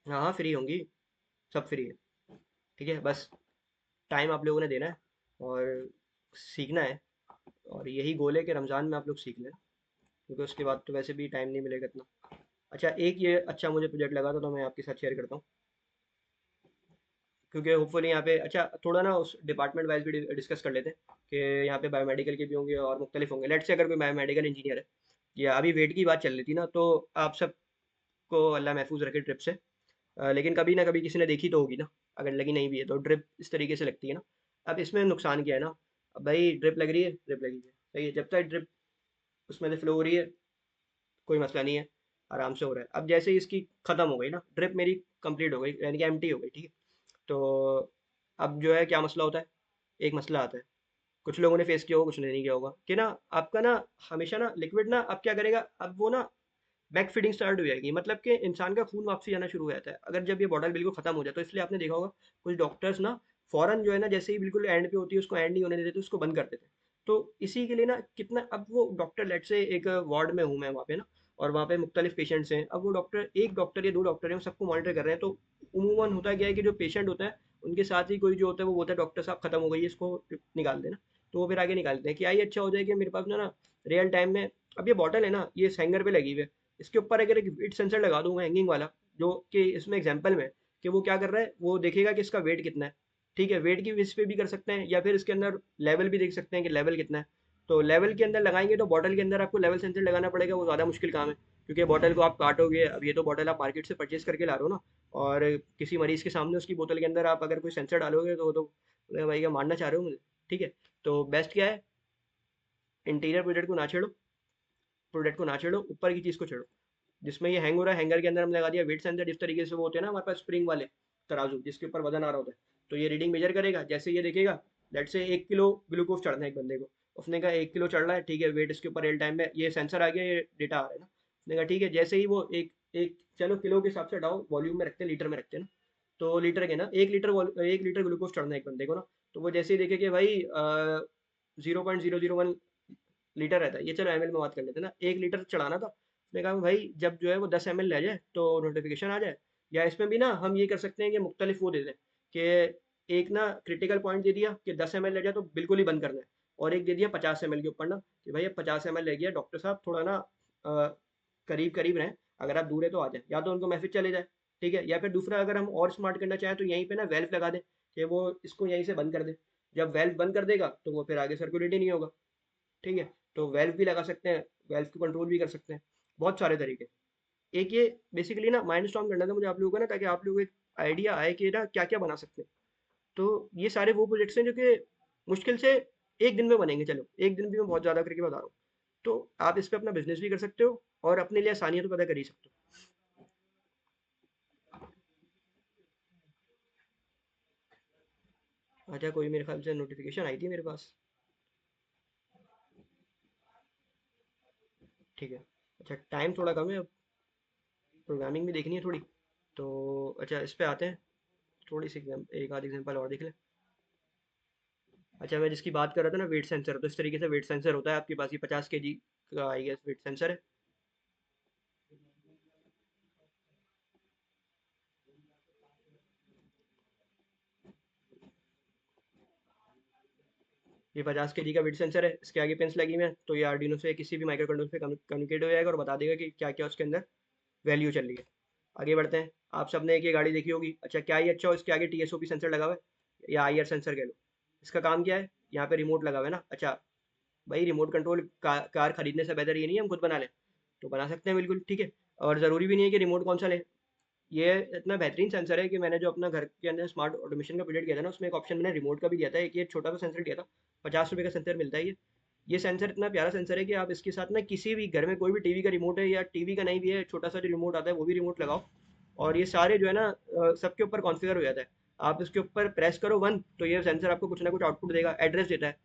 हाँ हाँ फ्री होंगी, सब फ्री है। ठीक है, बस टाइम आप लोगों ने देना है और सीखना है। और यही गोल है कि रमज़ान में आप लोग सीख लें, क्योंकि उसके बाद तो वैसे भी टाइम नहीं मिलेगा इतना। अच्छा, एक ये अच्छा मुझे प्रोजेक्ट लगा था, तो मैं आपके साथ शेयर करता हूँ। क्योंकि होपफुली यहाँ पे अच्छा थोड़ा ना उस डिपार्टमेंट वाइज भी डिस्कस कर लेते हैं कि यहाँ पे बायोमेडिकल के भी होंगे और मुख्तलिफ होंगे। लेट्स से अगर कोई बायोमेडिकल इंजीनियर है, या अभी वेट की बात चल रही थी ना, तो आप सबको अल्लाह महफूज रखे ट्रिप से। लेकिन कभी ना कभी किसी ने देखी तो होगी ना, अगर लगी नहीं भी है तो ड्रिप इस तरीके से लगती है ना। अब इसमें नुकसान क्या है ना, अब भाई ड्रिप लग रही है, ड्रिप लगी है, सही है, जब तक ड्रिप उसमें से फ्लो हो रही है कोई मसला नहीं है, आराम से हो रहा है। अब जैसे ही इसकी ख़त्म हो गई ना, ड्रिप मेरी कंप्लीट हो गई, यानी कि एम्प्टी हो गई, ठीक है। तो अब जो है क्या मसला होता है, एक मसला आता है, कुछ लोगों ने फेस किया होगा, कुछ ने नहीं किया होगा, कि ना आपका ना हमेशा ना लिक्विड ना अब क्या करेगा, अब वो ना बैक फीडिंग स्टार्ट हो जाएगी, मतलब कि इंसान का खून वापसी आना शुरू हो जाता है अगर जब ये बॉटल बिल्कुल खत्म हो जाए। तो इसलिए आपने देखा होगा कुछ डॉक्टर्स ना फौरन जो है ना, जैसे ही बिल्कुल एंड पे होती है उसको एंड नहीं होने देते थे, उसको बंद कर देते। तो इसी के लिए ना कितना, अब वो डॉक्टर लेट से एक वार्ड में हूँ मैं वहाँ पे ना, और वहाँ पे मुख्तलिफ पेशेंट्स हैं, अब वो डॉक्टर, एक डॉक्टर या दो डॉक्टर हैं, वो सबको मॉनिटर कर रहे हैं। तो उमूमन होता क्या है कि जो पेशेंट होता है उनके साथ ही कोई जो होता है वो बोलता है डॉक्टर साहब खत्म हो गई है, इसको निकाल देना। तो वो फिर आगे निकालते हैं कि आई अच्छा हो जाए कि मेरे पास ना रियल टाइम में, अब ये बॉटल है ना, ये हैंगर पे लगी हुई है, इसके ऊपर अगर एक वेट सेंसर लगा दूंगा हैंगिंग वाला, जो कि इसमें एग्जांपल में, कि वो क्या कर रहा है, वो देखेगा कि इसका वेट कितना है। ठीक है, वेट की बेस पे भी कर सकते हैं, या फिर इसके अंदर लेवल भी देख सकते हैं कि लेवल कितना है। तो लेवल के अंदर लगाएंगे तो बॉटल के अंदर आपको लेवल सेंसर लगाना पड़ेगा, वो ज़्यादा मुश्किल काम है, क्योंकि बॉटल को आप काटोगे। अब ये तो बॉटल आप मार्केट से परचेज करके ला रहे हो ना, और किसी मरीज के सामने उसकी बोतल के अंदर आप अगर कोई सेंसर डालोगे तो वो तो बोलेगा, भाई क्या मारना चाह रहे हो मुझे। ठीक है, तो बेस्ट क्या है, इंटीरियर प्रोडक्ट को ना छेड़ो, प्रोडक्ट को ना छेड़ो, ऊपर की चीज़ को छेड़ो, जिसमें ये हैंग हो रहा है, हैंगर के अंदर हमने लगा दिया वेट सेंसर। जिस तरीके से वो होते हैं ना हमारे पास स्प्रिंग वाले तराजू, जिसके ऊपर वजन आ रहा होता है, तो ये रीडिंग मेजर करेगा। जैसे ये देखेगा लेट से 1 किलो ग्लूकोज चढ़ना है एक बंदे को, उसने कहा 1 किलो चढ़ रहा है, ठीक है, वेट इसके ऊपर रियल टाइम में ये सेंसर आ गया, ये डेटा आ रहा है ना, उसने कहा ठीक है। जैसे ही वो एक एक चलो किलो के हिसाब से हटाओ, वॉल्यूम में रखते हैं, लीटर में रखते हैं ना, तो लीटर के ना 1 लीटर ग्लूकोज चढ़ना है एक बंदे को ना, तो वो जैसे ही देखे कि भाई 0.001 लीटर रहता है, ये चलो एमएल में बात कर लेते हैं ना, 1 लीटर चढ़ाना था। उसने कहा भाई जब जो है वो 10 ml ले जाए तो नोटिफिकेशन आ जाए। या इसमें भी ना हम ये कर सकते हैं कि मुख्तलिफ वो दे दें कि एक ना क्रिटिकल पॉइंट दे दिया कि 10 ml ले जाए तो बिल्कुल ही बंद करना है, और एक दे दिया 50 ml के ऊपर ना, कि भाई अब 50 ml ले गया, डॉक्टर साहब थोड़ा ना करीब करीब रहें, अगर आप दूर है तो आ जाए, या तो उनको मैसेज चले जाए। ठीक है, या फिर दूसरा अगर हम और स्मार्ट करना चाहें तो यहीं पे ना वेल्व लगा दें, कि वो इसको यहीं से बंद कर दे। जब वेल्व बंद कर देगा तो वो फिर आगे सर्कुलेट ही नहीं होगा। ठीक है, तो वेल्व भी लगा सकते हैं, वेल्व को कंट्रोल भी कर सकते हैं, बहुत सारे तरीके। एक ये बेसिकली ना माइंड स्टॉर्म करना था मुझे आप लोगों को ना, ताकि आप लोगों को एक आइडिया आए कि ना क्या क्या बना सकते हैं। तो ये सारे वो प्रोजेक्ट्स हैं जो कि मुश्किल से एक दिन में बनेंगे, चलो एक दिन भी मैं बहुत ज़्यादा करके बता रहा हूँ। तो आप इस पे अपना बिजनेस भी कर सकते हो और अपने लिए आसानियत तो पैदा कर ही सकते हो। अच्छा, कोई मेरे ख्याल से नोटिफिकेशन आई थी मेरे पास। ठीक है, अच्छा टाइम थोड़ा कम है अब, प्रोग्रामिंग भी देखनी है थोड़ी। तो अच्छा इस पे आते हैं, थोड़ी सी एक आध एग्जांपल और देख लें। अच्छा, मैं जिसकी बात कर रहा था ना वेट सेंसर, तो इस तरीके से वेट सेंसर होता है आपके पास, ये 50 kg का आई गेस वेट सेंसर है। ये 50 kg का वेट सेंसर है, इसके आगे पिन्स लगी हुई हैं, तो ये आर्डिनो से किसी भी माइक्रो कंट्रोलर से कम्युनिकेट हो जाएगा और बता देगा कि क्या क्या उसके अंदर वैल्यू चल रही है। आगे बढ़ते हैं, आप सबने एक ये गाड़ी देखी होगी, अच्छा क्या ही अच्छा हो, इसके आगे टीएसओपी सेंसर लगा हुआ है, या आईआर सेंसर कह लो। इसका काम क्या है, यहाँ पे रिमोट लगा हुआ है ना। अच्छा भाई रिमोट कंट्रोल कार खरीदने से बेहतर ये नहीं है हम खुद बना लें, तो बना सकते हैं बिल्कुल, ठीक है। और ज़रूरी भी नहीं है कि रिमोट कौन सा लें। ये इतना बेहतरीन सेंसर है कि मैंने जो अपना घर के अंदर स्मार्ट ऑटोमेशन का प्रोजेक्ट किया था ना, उसमें एक ऑप्शन मैंने रिमोट का भी दिया था, एक ये छोटा सा सेंसर दिया था, 50 रुपये का सेंसर मिलता है ये सेंसर इतना प्यारा सेंसर है कि आप इसके साथ ना किसी भी घर में कोई भी टीवी का रिमोट है, या टीवी का नहीं भी है, छोटा सा जो रिमोट आता है वो भी रिमोट लगाओ, और ये सारे जो है ना सबके ऊपर कॉन्फ़िगर हो जाता है। आप इसके ऊपर प्रेस करो वन, तो ये सेंसर आपको कुछ ना कुछ आउटपुट देगा, एड्रेस देता है,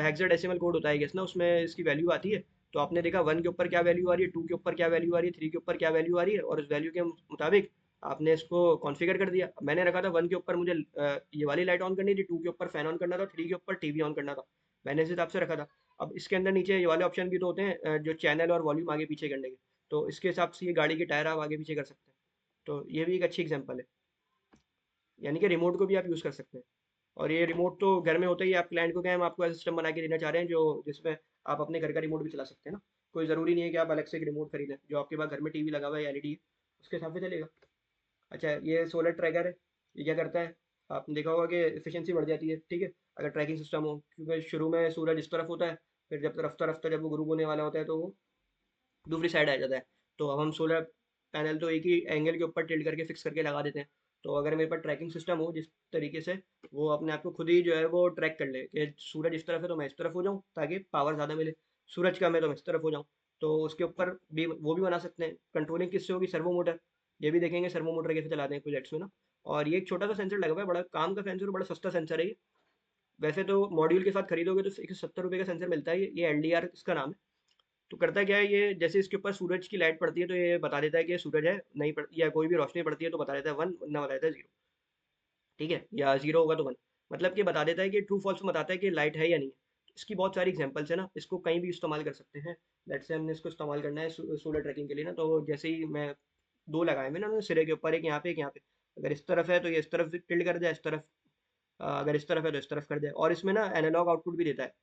हेक्साडेसिमल कोड होता है गेस ना, उसमें इसकी वैल्यू आती है। तो आपने देखा वन के ऊपर क्या वैल्यू आ रही है, टू के ऊपर क्या वैल्यू आ रही है, थ्री के ऊपर क्या वैल्यू आ रही है, और उस वैल्यू के मुताबिक आपने इसको कॉन्फ़िगर कर दिया। मैंने रखा था वन के ऊपर मुझे ये वाली लाइट ऑन करनी थी, टू के ऊपर फैन ऑन करना था, थ्री के ऊपर टीवी ऑन करना था। मैंने इस हिसाब से रखा था। अब इसके अंदर नीचे ये वाले ऑप्शन भी तो होते हैं जो चैनल और वॉल्यूम आगे पीछे करने के, तो इसके हिसाब से ये गाड़ी के टायर आप आगे पीछे कर सकते हैं। तो ये भी एक अच्छी एग्जांपल है। यानी कि रिमोट को भी आप यूज़ कर सकते हैं। और ये रिमोट तो घर में होता ही है, आप क्लाइंट को क्या है, हम आपको ऐसा सिस्टम बना के देना चाह रहे हैं जो जिसमें आप अपने घर का रिमोट भी चला सकते हैं ना। कोई ज़रूरी नहीं है कि आप अलग से एक रिमोट खरीदें, जो आपके पास घर में टीवी लगा हुआ है एलईडी है उसके हिसाब से चलेगा। अच्छा, ये सोलर ट्रैकर है। ये क्या करता है, आपने देखा होगा कि एफिशिएंसी बढ़ जाती है, ठीक है, अगर ट्रैकिंग सिस्टम हो, क्योंकि शुरू में सूरज इस तरफ होता है, फिर जब रफ्ता रफ्ता जब वो ग्रुप होने वाला होता है तो वो दूसरी साइड आ जाता है। तो अब हम सोलर पैनल तो एक ही एंगल के ऊपर टिल्ट करके फिक्स करके लगा देते हैं। तो अगर मेरे पास ट्रैकिंग सिस्टम हो जिस तरीके से, वो अपने आप को खुद ही जो है वो ट्रैक कर ले कि सूरज इस तरफ है तो मैं इस तरफ हो जाऊँ ताकि पावर ज़्यादा मिले, सूरज कम है तो मैं इस तरफ हो जाऊँ। तो उसके ऊपर भी वो भी बना सकते हैं। कंट्रोलिंग किससे होगी, सर्वो मोटर। ये भी देखेंगे सर्वो मोटर कैसे चलाते हैं प्रोजेक्ट्स में ना। और ये एक छोटा सा सेंसर लगा हुआ है, बड़ा काम का सेंसर, बड़ा सस्ता सेंसर है ये। वैसे तो मॉड्यूल के साथ खरीदोगे तो 170 रुपये का सेंसर मिलता है, ये एलडीआर इसका नाम है। तो करता क्या है ये, जैसे इसके ऊपर सूरज की लाइट पड़ती है तो ये बता देता है कि ये सूरज है, नहीं पड़ती या कोई भी रोशनी पड़ती है तो बता देता है 1, वरना बता देता है 0। ठीक है, या 0 होगा तो 1। मतलब कि बता देता है कि ट्रू फॉल्स में बताता है कि लाइट है या नहीं है। इसकी बहुत सारी एग्जांपल्स है ना, इसको कहीं भी इस्तेमाल कर सकते हैं। लेट्स से हमने इसको इस्तेमाल करना है सोलर ट्रैकिंग के लिए ना, तो जैसे ही मैं दो लगाए मैंने ना सिरे के ऊपर, एक यहाँ पे एक यहाँ पे। अगर इस तरफ है तो ये इस तरफ टिल्ट कर जाए, इस तरफ अगर इस तरफ है तो इस तरफ कर जाए। और इसमें ना एनालॉग आउटपुट भी देता है।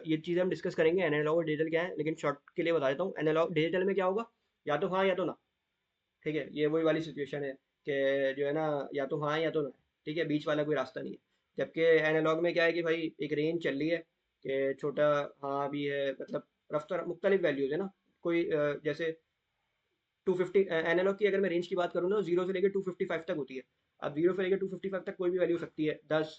ये चीज़ें हम डिस्कस करेंगे एनालॉग और डिजिटल क्या है, लेकिन शॉर्ट के लिए बता देता हूँ। एनालॉग डिजिटल में क्या होगा, या तो हाँ या तो ना। ठीक है, ये वही वाली सिचुएशन है कि जो है ना, या तो हाँ या तो ना। ठीक है, बीच वाला कोई रास्ता नहीं है। जबकि एनालॉग में क्या है कि भाई एक रेंज चल रही है कि छोटा हाँ भी है, मतलब रफ्तार मुख्तलिफ वैल्यूज है ना। कोई जैसे 250 एनालॉग की अगर मैं रेंज की बात करूँ ना, 0 से लेकर 255 तक होती है। अब 0 से लेकर 255 तक कोई भी वैल्यू हो सकती है, 10।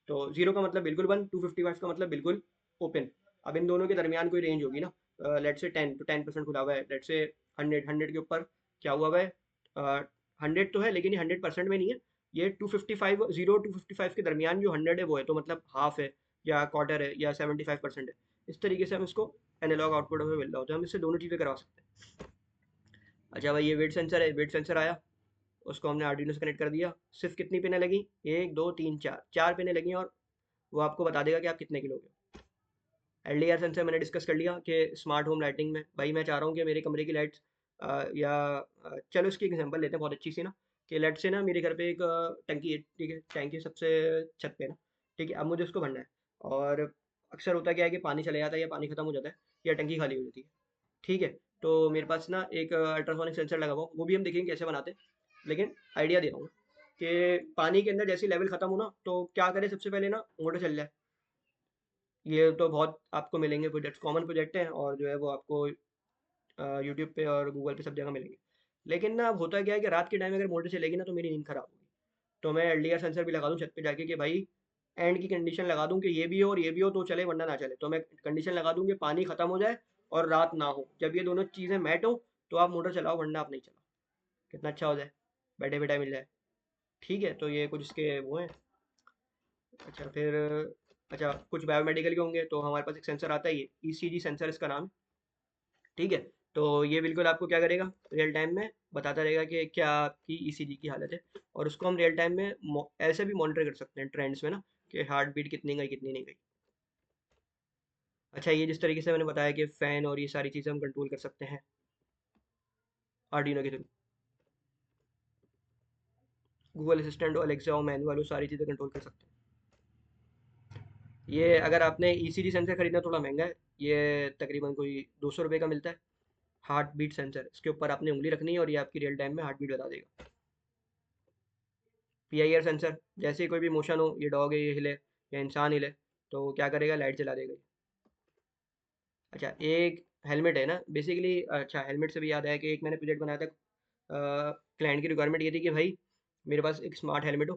तो 0 का मतलब बिल्कुल बंद, 255 का मतलब बिल्कुल ओपन। अब इन दोनों के दरमियान कोई रेंज होगी ना, लेट से 10 तो 10% खुला हुआ है, लेट से 100 के ऊपर क्या हुआ हुआ है, 100 तो है लेकिन ये 100% में नहीं है। ये 255, 0 255 के दरमियान जो 100 है वो है, तो मतलब हाफ है या क्वार्टर है या 75% है। इस तरीके से हम इसको एनालॉग आउटपुट में मिल रहा होता है, हम इससे दोनों चीज़ें करवा सकते हैं। अच्छा भाई, ये वेट सेंसर है, वेट सेंसर आया, उसको हमने आर्डिनो से कनेक्ट कर दिया। सिर्फ कितनी पिनें लगी, 1 2 3 4, 4 पिनें लगी, और वो आपको बता देगा कि आप कितने किलो के हो। एलडीआर सेंसर मैंने डिस्कस कर लिया कि स्मार्ट होम लाइटिंग में भाई मैं चाह रहा हूँ कि मेरे कमरे की लाइट्स या चलो इसकी एग्जांपल लेते हैं बहुत अच्छी सी ना, कि लाइट से ना मेरे घर पे एक टंकी है, ठीक है, टंकी सबसे छत पे है ना। ठीक है, अब मुझे उसको भरना है। और अक्सर होता क्या है कि पानी चले जाता है या पानी खत्म हो जाता है या टंकी खाली हो जाती है। ठीक है, तो मेरे पास ना एक अल्ट्रासोनिक सेंसर लगा हुआ, वो भी हम देखेंगे कैसे बनाते हैं। लेकिन आइडिया दे रहा हूँ कि पानी के अंदर जैसे लेवल खत्म हो ना, तो क्या करें, सबसे पहले ना मोटर चल जाए। ये तो बहुत आपको मिलेंगे प्रोजेक्ट्स, कॉमन प्रोजेक्ट हैं, और जो है वो आपको यूट्यूब पे और गूगल पे सब जगह मिलेंगे। लेकिन ना अब होता क्या है कि रात के टाइम अगर मोटर चलेगी ना तो मेरी नींद खराब होगी। तो मैं एलडीआर सेंसर भी लगा दूं छत पे जाके कि भाई एंड की कंडीशन लगा दूं कि ये भी हो और ये भी हो तो चले, वरना ना चले। तो मैं कंडीशन लगा दूं कि पानी खत्म हो जाए और रात ना हो। जब ये दोनों चीज़ें मैट हो तो आप मोटर चलाओ, वरना आप नहीं चलाओ। कितना अच्छा हो जाए, बैठे बैठे मिल जाए। ठीक है, तो ये कुछ इसके वो हैं। अच्छा फिर, अच्छा कुछ बायोमेडिकल के होंगे तो हमारे पास एक सेंसर आता है, ये ईसीजी सेंसर इसका नाम है। ठीक है, तो ये बिल्कुल आपको क्या करेगा, रियल टाइम में बताता रहेगा कि क्या आपकी ईसीजी की हालत है। और उसको हम रियल टाइम में ऐसे भी मॉनिटर कर सकते हैं ट्रेंड्स में ना, कि हार्ट बीट कितनी गई कितनी नहीं गई। अच्छा, ये जिस तरीके से मैंने बताया कि फ़ैन और ये सारी चीज़ें हम कंट्रोल कर सकते हैं आर्डिनो के थ्रू। गूगल असिस्टेंट और एलेक्सा और मैनुअल वो सारी चीज़ें कंट्रोल कर सकते हैं। ये अगर आपने ईसीजी सेंसर खरीदना थोड़ा महंगा है, ये तकरीबन कोई 200 रुपये का मिलता है। हार्ट बीट सेंसर, इसके ऊपर आपने उंगली रखनी है और ये आपकी रियल टाइम में हार्ट बीट बता देगा। पीआईआर सेंसर, जैसे ही कोई भी मोशन हो, ये डॉग है ये हिले या इंसान हिले, तो क्या करेगा, लाइट जला देगा ये। अच्छा, एक हेलमेट है ना बेसिकली। अच्छा, हेलमेट से भी याद आया कि एक मैंने प्रोजेक्ट बनाया था, क्लाइंट की रिक्वायरमेंट ये थी कि भाई मेरे पास एक स्मार्ट हेलमेट हो,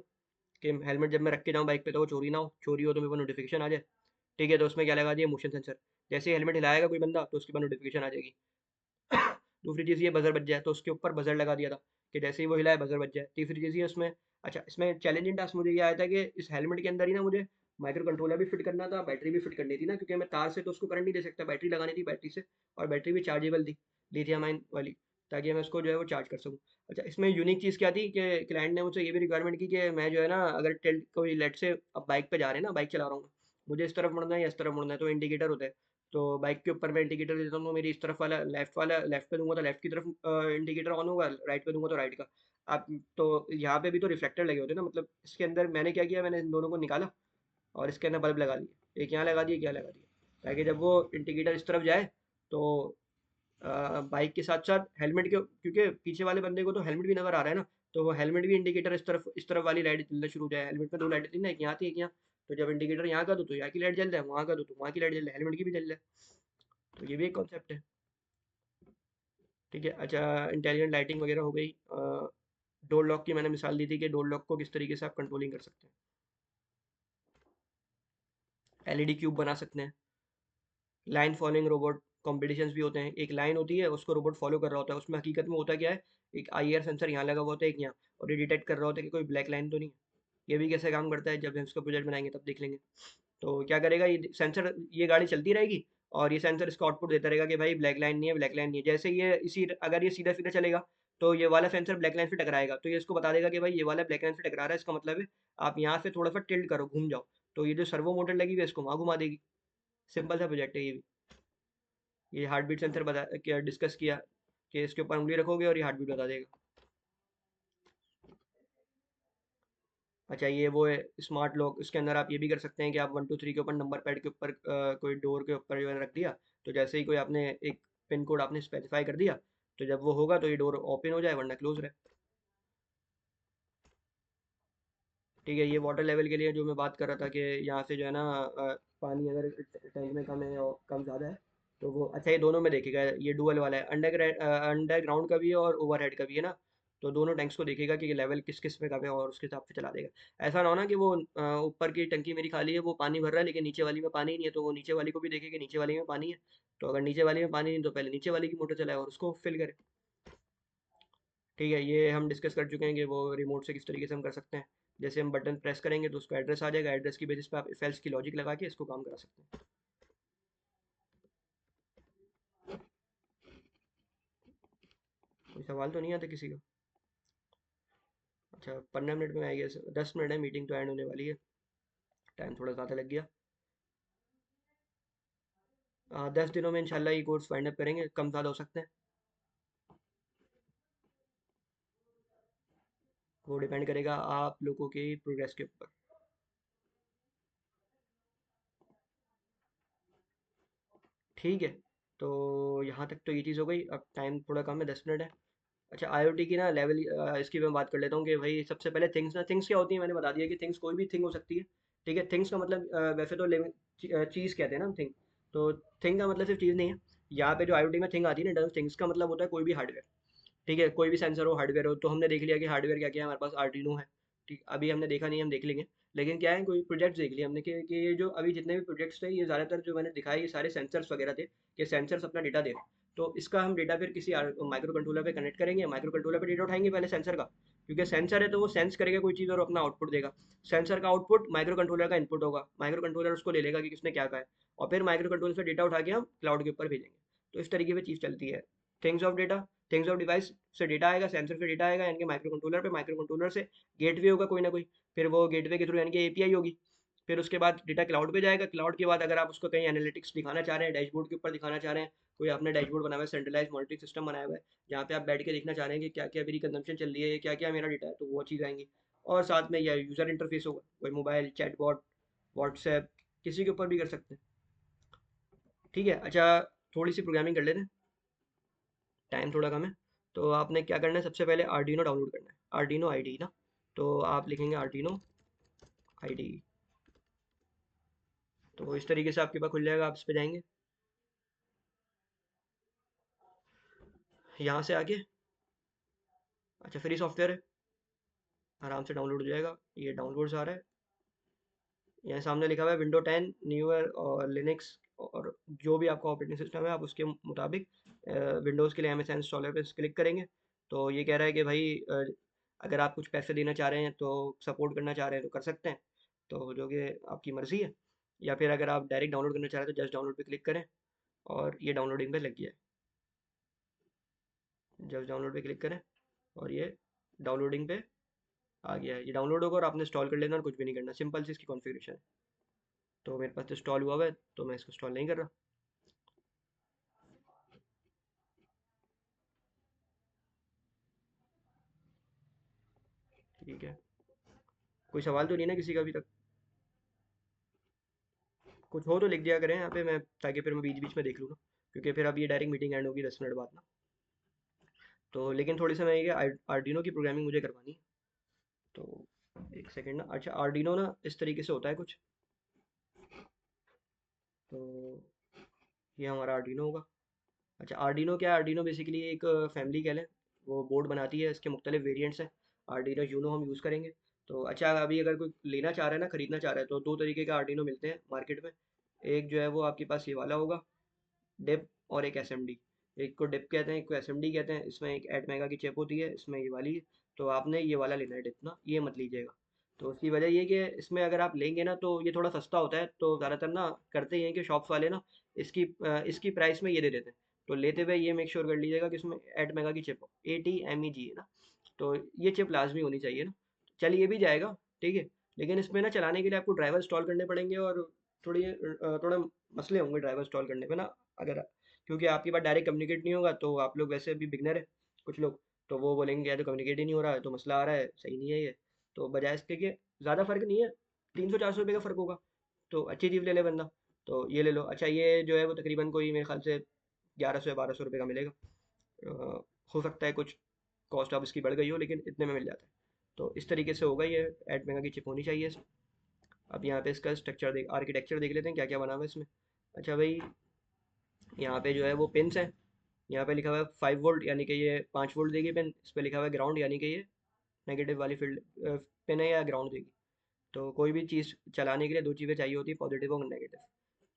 कि हेलमेट जब मैं रख के जाऊँ बाइक पे तो वो चोरी ना हो, चोरी हो तो मेरे को नोटिफिकेशन आ जाए। ठीक है, तो उसमें क्या लगा दिया, मोशन सेंसर। जैसे ही हेलमेट हिलाएगा कोई बंदा तो उसके पास नोटिफिकेशन आ जाएगी। दूसरी चीज़ ये बजर बज जाए, तो उसके ऊपर बजर लगा दिया था कि जैसे ही वो हिलाए बजर बज जाए। तीसरी चीज़ ये उसमें, अच्छा इसमें चैलेंजिंग टास्क मुझे ये आया था कि इस हेलमेट के अंदर ही ना मुझे माइक्रो कंट्रोलर भी फिट करना था, बैटरी भी फिट करनी थी ना, क्योंकि मैं तार से तो उसको करंट नहीं दे सकता, बैटरी लगानी थी बैटरी से। और बैटरी भी चार्जेबल थी, लिथियम आयन वाली, ताकि मैं उसको जो है वो चार्ज कर सकूँ। अच्छा, इसमें यूनिक चीज़ क्या थी कि क्लाइंट ने मुझसे ये भी रिक्वायरमेंट की कि मैं जो है ना, अगर टेल कोई लेट से अब बाइक पे जा रहे हैं ना, बाइक चला रहा हूँ मैं, मुझे इस तरफ मुड़ना है या इस तरफ मुड़ना है, तो इंडिकेटर होता है। तो बाइक के ऊपर मैं इंडिकेटर देता हूँ तो मेरी इस तरफ वाला लेफ्ट पे दूंगा तो लेफ्ट की तरफ इंडिकेटर ऑन होगा, राइट पे दूंगा तो राइट का। आप तो यहाँ पे भी तो रिफ्लेक्टर लगे होते हैं ना, मतलब इसके अंदर मैंने क्या किया, मैंने इन दोनों को निकाला और इसके अंदर बल्ब लगा दिए, एक यहाँ लगा दिया, एक यहाँ लगा दिया, ताकि जब वो इंडिकेटर इस तरफ जाए तो बाइक के साथ साथ हेलमेट के, क्योंकि पीछे वाले बंदे को तो हेलमेट भी नजर आ रहा है ना, तो वो हेलमेट भी इंडिकेटर इस तरफ वाली लाइट जलना शुरू हो जाए। हेलमेट में दो लाइट थी ना, एक यहाँ थी एक यहाँ, तो जब इंडिकेटर यहाँ का दो तो यहाँ की लाइट जल जाए, वहाँ का दो तो वहाँ की लाइट जल जाए, हेलमेट की भी जल जाए। तो ये भी एक कॉन्सेप्ट है। ठीक है, अच्छा, इंटेलिजेंट लाइटिंग वगैरह हो गई। डोर लॉक की मैंने मिसाल दी थी कि डोर लॉक को किस तरीके से आप कंट्रोलिंग कर सकते हैं। एलईडी क्यूब बना सकते हैं। लाइन फॉलोइंग रोबोट कॉम्पिटिशन्स भी होते हैं, एक लाइन होती है उसको रोबोट फॉलो कर रहा होता है, उसमें हकीकत में होता क्या है, एक आईआर सेंसर यहाँ लगा हुआ होता है एक यहाँ, और ये डिटेक्ट कर रहा होता है कि कोई ब्लैक लाइन तो नहीं है। ये भी कैसे काम करता है जब हम इसका प्रोजेक्ट बनाएंगे तब देख लेंगे। तो क्या करेगा ये सेंसर, ये गाड़ी चलती रहेगी और ये सेंसर इसका आउटपुट देता रहेगा कि भाई ब्लैक लाइन नहीं है, ब्लैक लाइन नहीं है। जैसे ये इसी, अगर ये सीधा सीधा चलेगा तो ये वाला सेंसर ब्लैक लाइन से टकराएगा, तो ये इसको बता देगा कि भाई ये वाला ब्लैक लाइन से टकरा रहा है, इसका मतलब है आप यहाँ से थोड़ा सा टिल्ट करो, घूम जाओ। तो ये जो सर्वो मोटर लगी हुई है इसको वहाँ घुमा देगी। सिंपल सा प्रोजेक्ट है ये भी। ये हार्ट बीट सेंसर बता क्या डिस्कस किया कि इसके ऊपर उंगली रखोगे और ये हार्ट बीट बता देगा। अच्छा, ये वो है स्मार्ट लॉक, इसके अंदर आप ये भी कर सकते हैं कि आप 1 2 3 के ऊपर नंबर पैड के ऊपर कोई डोर के ऊपर जो है रख दिया, तो जैसे ही कोई आपने एक पिन कोड आपने स्पेसिफाई कर दिया, तो जब वो होगा तो ये डोर ओपन हो जाए वरना क्लोज रहे। ठीक है, ये वाटर लेवल के लिए जो मैं बात कर रहा था कि यहाँ से जो है ना पानी अगर टैंक में कम है और कम ज़्यादा है तो वो, अच्छा ये दोनों में देखेगा, ये डुअल वाला है, अंडरग्राउंड का भी है और ओवरहेड का भी है ना, तो दोनों टैंक्स को देखेगा कि लेवल किस किस में कम है और उसके हिसाब से चला देगा। ऐसा ना हो ना कि वो ऊपर की टंकी मेरी खाली है, वो पानी भर रहा है लेकिन नीचे वाली में पानी नहीं है, तो वो नीचे वाली को भी देखेगा नीचे वाली में पानी है, तो अगर नीचे वाली में पानी नहीं तो पहले नीचे वाली की मोटर चलाए और उसको फिल करे। ठीक है, ये हम डिस्कस कर चुके हैं कि वो रिमोट से किस तरीके से हम कर सकते हैं। जैसे हम बटन प्रेस करेंगे तो उसको एड्रेस आ जाएगा, एड्रेस की बेसिस पे आप इफ एल्स की लॉजिक लगा के इसको काम करा सकते हैं। कोई सवाल तो नहीं आता किसी का? अच्छा, 15 मिनट में आएगी, 10 मिनट है, मीटिंग तो एंड होने वाली है, टाइम थोड़ा ज़्यादा लग गया। 10 दिनों में इंशाल्लाह ये कोर्स फाइंड अप करेंगे, कम ज़्यादा हो सकते हैं, वो डिपेंड करेगा आप लोगों के प्रोग्रेस के ऊपर। ठीक है, तो यहाँ तक तो ये चीज़ हो गई, अब टाइम थोड़ा कम है, 10 मिनट है। अच्छा, आईओटी की ना लेवल, इसकी मैं बात कर लेता हूँ कि भाई सबसे पहले थिंग्स, ना थिंग्स क्या होती है मैंने बता दिया कि थिंग्स कोई भी थिंग हो सकती है। ठीक है, थिंग्स का मतलब वैसे तो लिविंग चीज़ कहते हैं ना थिंग, तो थिंग का मतलब सिर्फ चीज़ नहीं है। यहाँ पे जो आईओटी में थिंग आती है ना, थिंग्स का मतलब होता है कोई भी हार्डवेयर। ठीक है, कोई भी सेंसर हो, हार्डवेयर हो, तो हमने देख लिया कि हार्डवेयर क्या क्या है, हमारे पास आर्डिनो है। ठीक, अभी हमने देखा नहीं, हम देख लेंगे। लेकिन क्या है, कोई प्रोजेक्ट्स देख लिया हमने कि ये जो अभी जितने भी प्रोजेक्ट्स थे ये ज़्यादातर जो मैंने दिखाए ये सारे सेंसर्स वगैरह थे, कि सेंसर्स अपना डेटा दे रहे हैं। तो इसका हम डेटा फिर किसी माइक्रो कंट्रोलर पे कनेक्ट करेंगे, माइक्रो कंट्रोलर पे डेटा उठाएंगे पहले सेंसर का, क्योंकि सेंसर है तो वो सेंस करेगा कोई चीज़ और अपना आउटपुट देगा। सेंसर का आउटपुट माइक्रो कंट्रोलर का इनपुट होगा, माइक्रो कंट्रोलर उसको ले लेगा कि किसने क्या कहा है, और फिर माइक्रो कंट्रोलर से डेटा उठा के हम क्लाउड के ऊपर भेजेंगे। तो इस तरीके से चीज़ चलती है। Things of data, things of device से डेटा आएगा, सेंसर से डेटा आएगा यानी कि माइक्रो कंट्रोलर पे, माइक्रो कंट्रोलर से गेटवे होगा कोई ना कोई, फिर वो गेटवे के थ्रू यानी कि एपीआई होगी, फिर उसके बाद डेटा क्लाउड पे जाएगा। क्लाउड के बाद अगर आप उसको कहीं एनालिटिक्स दिखाना चाह रहे हैं, डैशबोर्ड के ऊपर दिखाना चाह रहे हैं, कोई आपने डैशबोर्ड बनाया हुआ है, सेंट्रलाइज मॉनिटरिंग सिस्टम बनाया हुआ है जहाँ पे आप बैठ के देखना चाह रहे हैं कि क्या क्या मेरी कंजम्पशन चल रही है, क्या क्या मेरा डेटा है, तो वो चीज़ आएंगी। और साथ में यह यूज़र इंटरफेस होगा, कोई मोबाइल चैटबॉट, व्हाट्सएप, किसी के ऊपर भी कर सकते हैं। ठीक है, अच्छा, थोड़ी सी प्रोग्रामिंग कर लेते हैं, टाइम थोड़ा कम है। तो आपने क्या करना है, सबसे पहले आर्डिनो डाउनलोड करना है, आर्डिनो आईडी ना, तो आप लिखेंगे आर्डिनो आईडी, तो इस तरीके से आपके पास खुल जाएगा, आप इस पे जाएंगे, यहाँ से आके, अच्छा फ्री सॉफ्टवेयर है, आराम से डाउनलोड हो जाएगा, ये डाउनलोड्स आ रहा है, यहाँ सामने लिखा हुआ है विंडो 10 न्यूअर और लिनक्स, और जो भी आपका ऑपरेटिंग सिस्टम है आप उसके मुताबिक विंडोज़ के लिए एम एस इंस्टॉलर पे क्लिक करेंगे। तो ये कह रहा है कि भाई अगर आप कुछ पैसे देना चाह रहे हैं तो सपोर्ट करना चाह रहे हैं तो कर सकते हैं, तो जो कि आपकी मर्ज़ी है, या फिर अगर आप डायरेक्ट डाउनलोड करना चाह रहे हैं तो जस्ट डाउनलोड पे क्लिक करें और ये डाउनलोडिंग पे लग गया है, जस्ट डाउनलोड पे क्लिक करें और ये डाउनलोडिंग पे आ गया है, ये डाउनलोड होगा और आपने इंस्टॉल कर लेना और कुछ भी नहीं करना, सिंपल सी इसकी कॉन्फ़िगरेशन है। तो मेरे पास तो इंस्टॉल हुआ हुआ है तो मैं इसको इंस्टॉल नहीं कर रहा। ठीक है। कोई सवाल तो नहीं ना किसी का अभी तक? कुछ हो तो लिख दिया करें यहाँ पे, मैं ताकि फिर मैं बीच बीच में देख लूँ ना, क्योंकि फिर अब ये डायरेक्ट मीटिंग एंड होगी 10 मिनट बाद ना। तो लेकिन थोड़ी सी मैं ये आर्डिनो की प्रोग्रामिंग मुझे करवानी है। तो एक सेकेंड ना। अच्छा, आर्डिनो ना इस तरीके से होता है कुछ। तो ये हमारा आर्डिनो होगा। अच्छा, आर्डिनो क्या है? आर्डिनो बेसिकली एक फैमिली कह लें। वो बोर्ड बनाती है, इसके मुख्तलिफ वेरिएंट्स हैं। आर्डिनो यूनो हम यूज़ करेंगे। तो अच्छा, अभी अगर कोई लेना चाह रहा है ना, ख़रीदना चाह रहा है, तो दो तरीके का आर्डिनो मिलते हैं मार्केट में। एक जो है वो आपके पास ये वाला होगा, डिप, और एक एसएमडी। एक को डिप कहते हैं, एक को एसएमडी कहते हैं। इसमें एक 8 मेगा की चिप होती है, इसमें ये वाली है। तो आपने ये वाला लेना है डिप ना, ये मत लीजिएगा। तो उसकी वजह ये कि इसमें अगर आप लेंगे ना तो ये थोड़ा सस्ता होता है, तो ज़्यादातर ना करते ये हैं कि शॉप्स वाले ना इसकी प्राइस में ये दे देते हैं। तो लेते हुए ये मेक श्योर कर लीजिएगा कि इसमें 8 मेगा की चिप हो, ATMEG है ना। तो ये चिप लाजमी होनी चाहिए ना। चलिए ये भी जाएगा, ठीक है। लेकिन इसमें ना चलाने के लिए आपको ड्राइवर इंस्टॉल करने पड़ेंगे, और थोड़ा मसले होंगे ड्राइवर इंस्टॉल करने में ना। अगर क्योंकि आपके पास डायरेक्ट कम्युनिकेट नहीं होगा, तो आप लोग वैसे भी बिगनर है कुछ लोग, तो वो बोलेंगे यार तो कम्युनिकेट ही नहीं हो रहा है, तो मसला आ रहा है, सही नहीं है ये। तो बजाय इसके कि ज़्यादा फर्क नहीं है, 300-400 रुपये का फ़र्क होगा, तो अच्छी चीज़ ले ले बंदा। तो ये ले लो। अच्छा, ये जो है वो तकरीबन कोई मेरे ख्याल से 1100 या 1200 रुपये का मिलेगा। अ, हो सकता है कुछ कॉस्ट अब इसकी बढ़ गई हो, लेकिन इतने में मिल जाता है। तो इस तरीके से होगा ये। 8 मेगा की चिप होनी चाहिए इसमें। अब यहाँ पे इसका स्ट्रक्चर देख आर्किटेक्चर देख लेते हैं क्या क्या बना हुआ है इसमें। अच्छा भाई, यहाँ पे जो है वो पिन्स हैं। यहाँ पे लिखा हुआ है 5 वोल्ट, यानी कि ये 5 वोल्ट देगी पिन। इस पे लिखा हुआ है ग्राउंड, यानी कि ये नेगेटिव वाली फील्ड पिन है, या ग्राउंड देगी। तो कोई भी चीज़ चलाने के लिए दो चीज़ें चाहिए होती है, पॉजिटिव और नेगेटिव।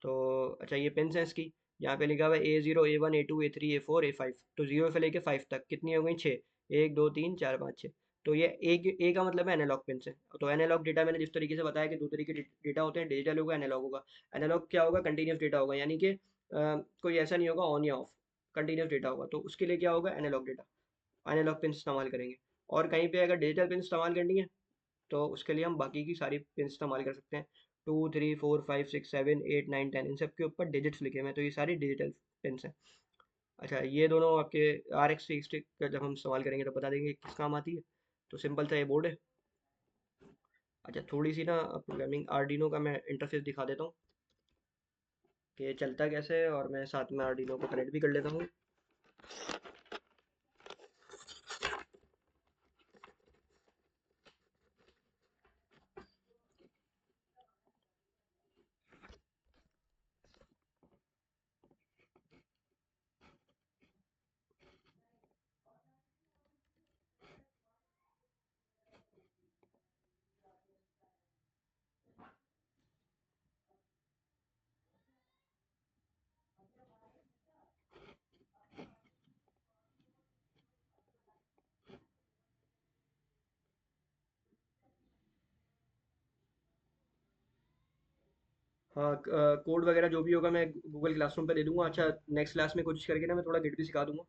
तो अच्छा, ये पिन्स हैं इसकी। यहाँ पे लिखा हुआ है A0 A1 A2 A3 A4 A5। तो 0 से लेके 5 तक कितनी हो गई? 6। 1 2 3 4 5 6। तो ये ए का मतलब है एनालॉग पिन है। तो एनालॉग डेटा मैंने जिस तरीके से बताया कि दो तरीके डेटा होते हैं, डिजिटल होगा, एनालॉग होगा। एनालॉग क्या होगा? कंटिन्यूस डेटा होगा, यानी कि कोई ऐसा नहीं होगा ऑन या ऑफ, कंटिन्यूस डेटा होगा। तो उसके लिए क्या होगा? एनालॉग डेटा, एनालॉग पिन इस्तेमाल करेंगे। और कहीं पे अगर डिजिटल पिन इस्तेमाल करनी है, तो उसके लिए हम बाकी की सारी पिन इस्तेमाल कर सकते हैं। 2 3 4 5 6 7 8 9 10, इन सब के ऊपर डिजिट्स लिखे हुए हैं, तो ये सारी डिजिटल पिन हैं। अच्छा, ये दोनों आपके RX 3 का जब हम इस्तेमाल करेंगे तो बता देंगे किस काम आती है। तो सिंपल सा ये बोर्ड है। अच्छा, थोड़ी सी ना प्रोग्रामिंग आर्डिनो का मैं इंटरफेस दिखा देता हूँ कि ये चलता कैसे है, और मैं साथ में आर्डिनो को कनेक्ट भी कर लेता हूँ। हाँ, कोड वगैरह जो भी होगा मैं गूगल क्लासरूम पे दे दूंगा। अच्छा, नेक्स्ट क्लास में कोशिश करके ना मैं थोड़ा गिट भी सिखा दूंगा।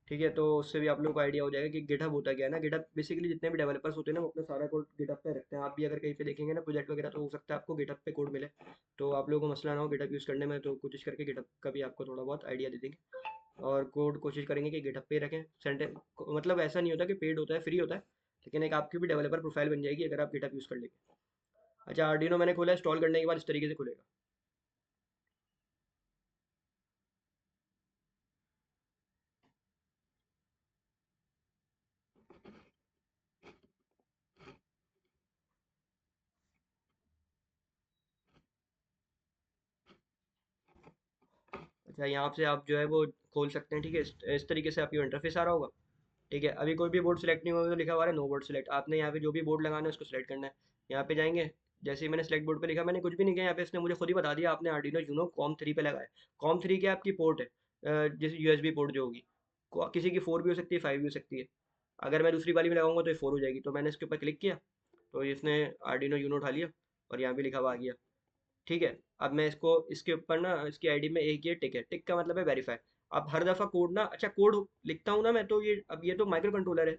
ठीक है, तो उससे भी आप लोगों को आइडिया हो जाएगा कि गिटहब होता क्या है ना। गिटहब बेसिकली जितने भी डेवलपर्स होते हैं ना, वो अपना सारा कोड गिटहब पे रखते हैं। आप भी अगर कहीं पे देखेंगे ना प्रोजेक्ट वगैरह, तो हो सकता है आपको गिटहब पे कोड मिले। तो आप लोगों को मसला ना हो गिटहब यूज़ करने में, तो कोशिश करके गिटहब का भी आपको थोड़ा बहुत आइडिया दे देंगे। और कोड कोशिश करेंगे कि गिटहब पे ही रखें। सेंटे मतलब ऐसा नहीं होता कि पेड होता है, फ्री होता है। लेकिन एक आपकी भी डेवलपर प्रोफाइल बन जाएगी अगर आप गिटहब यूज़ कर लेंगे। अच्छा, आर्डिनो मैंने खोला, इंस्टॉल करने के बाद इस तरीके से खुलेगा। अच्छा, यहाँ से आप जो है वो खोल सकते हैं। ठीक है, इस तरीके से आपकी इंटरफेस आ रहा होगा। ठीक है, अभी कोई भी बोर्ड सेलेक्ट नहीं हुआ तो लिखा हुआ है नो बोर्ड सेलेक्ट। आपने यहाँ पे जो भी बोर्ड लगाना है उसको सेलेक्ट करना है। यहाँ पे जाएंगे। जैसे ही मैंने सेलेक्ट बोर्ड पे लिखा, मैंने कुछ भी नहीं किया, यहाँ पे इसने मुझे खुद ही बता दिया आपने आर्डिनो यूनो कॉम 3 पे लगाया। कॉम 3 की आपकी पोर्ट है, जैसे USB पोर्ट जो होगी। किसी की 4 भी हो सकती है, 5 भी हो सकती है। अगर मैं दूसरी वाली में लगाऊंगा तो ये 4 हो जाएगी। तो मैंने इसके ऊपर क्लिक किया, तो इसने आर्डिनो यूनो उठा लिया, और यहाँ भी लिखा हुआ आ गया। ठीक है। अब मैं इसको इसके ऊपर ना इसकी आईडी में एक ये टिक है, टिक का मतलब है वेरीफाई। अब हर दफ़ा कोड ना, अच्छा कोड लिखता हूँ ना मैं, तो ये अब ये तो माइक्रो कंट्रोलर है।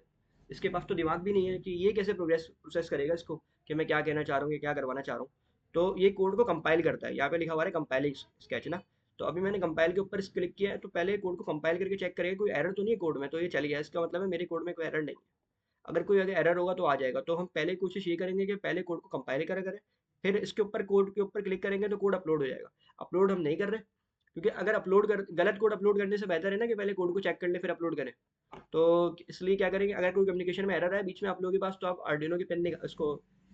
इसके पास तो दिमाग भी नहीं है कि ये कैसे प्रोग्रेस प्रोसेस करेगा इसको, कि मैं क्या कहना चाह रहा हूँ, ये क्या करवाना चाह रहा हूँ। तो ये कोड को कंपाइल करता है। यहाँ पे लिखा हुआ है कंपाइलिंग स्केच ना। तो अभी मैंने कंपाइल के ऊपर इस क्लिक किया है, तो पहले कोड को कंपाइल करके चेक करेगा कोई एरर तो नहीं है कोड में। तो ये चल गया, इसका मतलब है मेरे कोड में कोई एरर नहीं है। अगर एरर होगा तो आ जाएगा। तो हम पहले कोशिश ये करेंगे कि पहले कोड को कंपाइल करा करें, फिर इसके ऊपर कोड के ऊपर क्लिक करेंगे तो कोड अपलोड हो जाएगा। अपलोड हम नहीं कर रहे, क्योंकि अगर गलत कोड अपलोड करने से बेहतर है ना कि पहले कोड को चेक कर ले फिर अपलोड करें। तो इसलिए क्या करेंगे, अगर कोई कम्युनिकेशन में एरर है बीच में आप लोगों के पास, तो आप आर्डिनो की पेन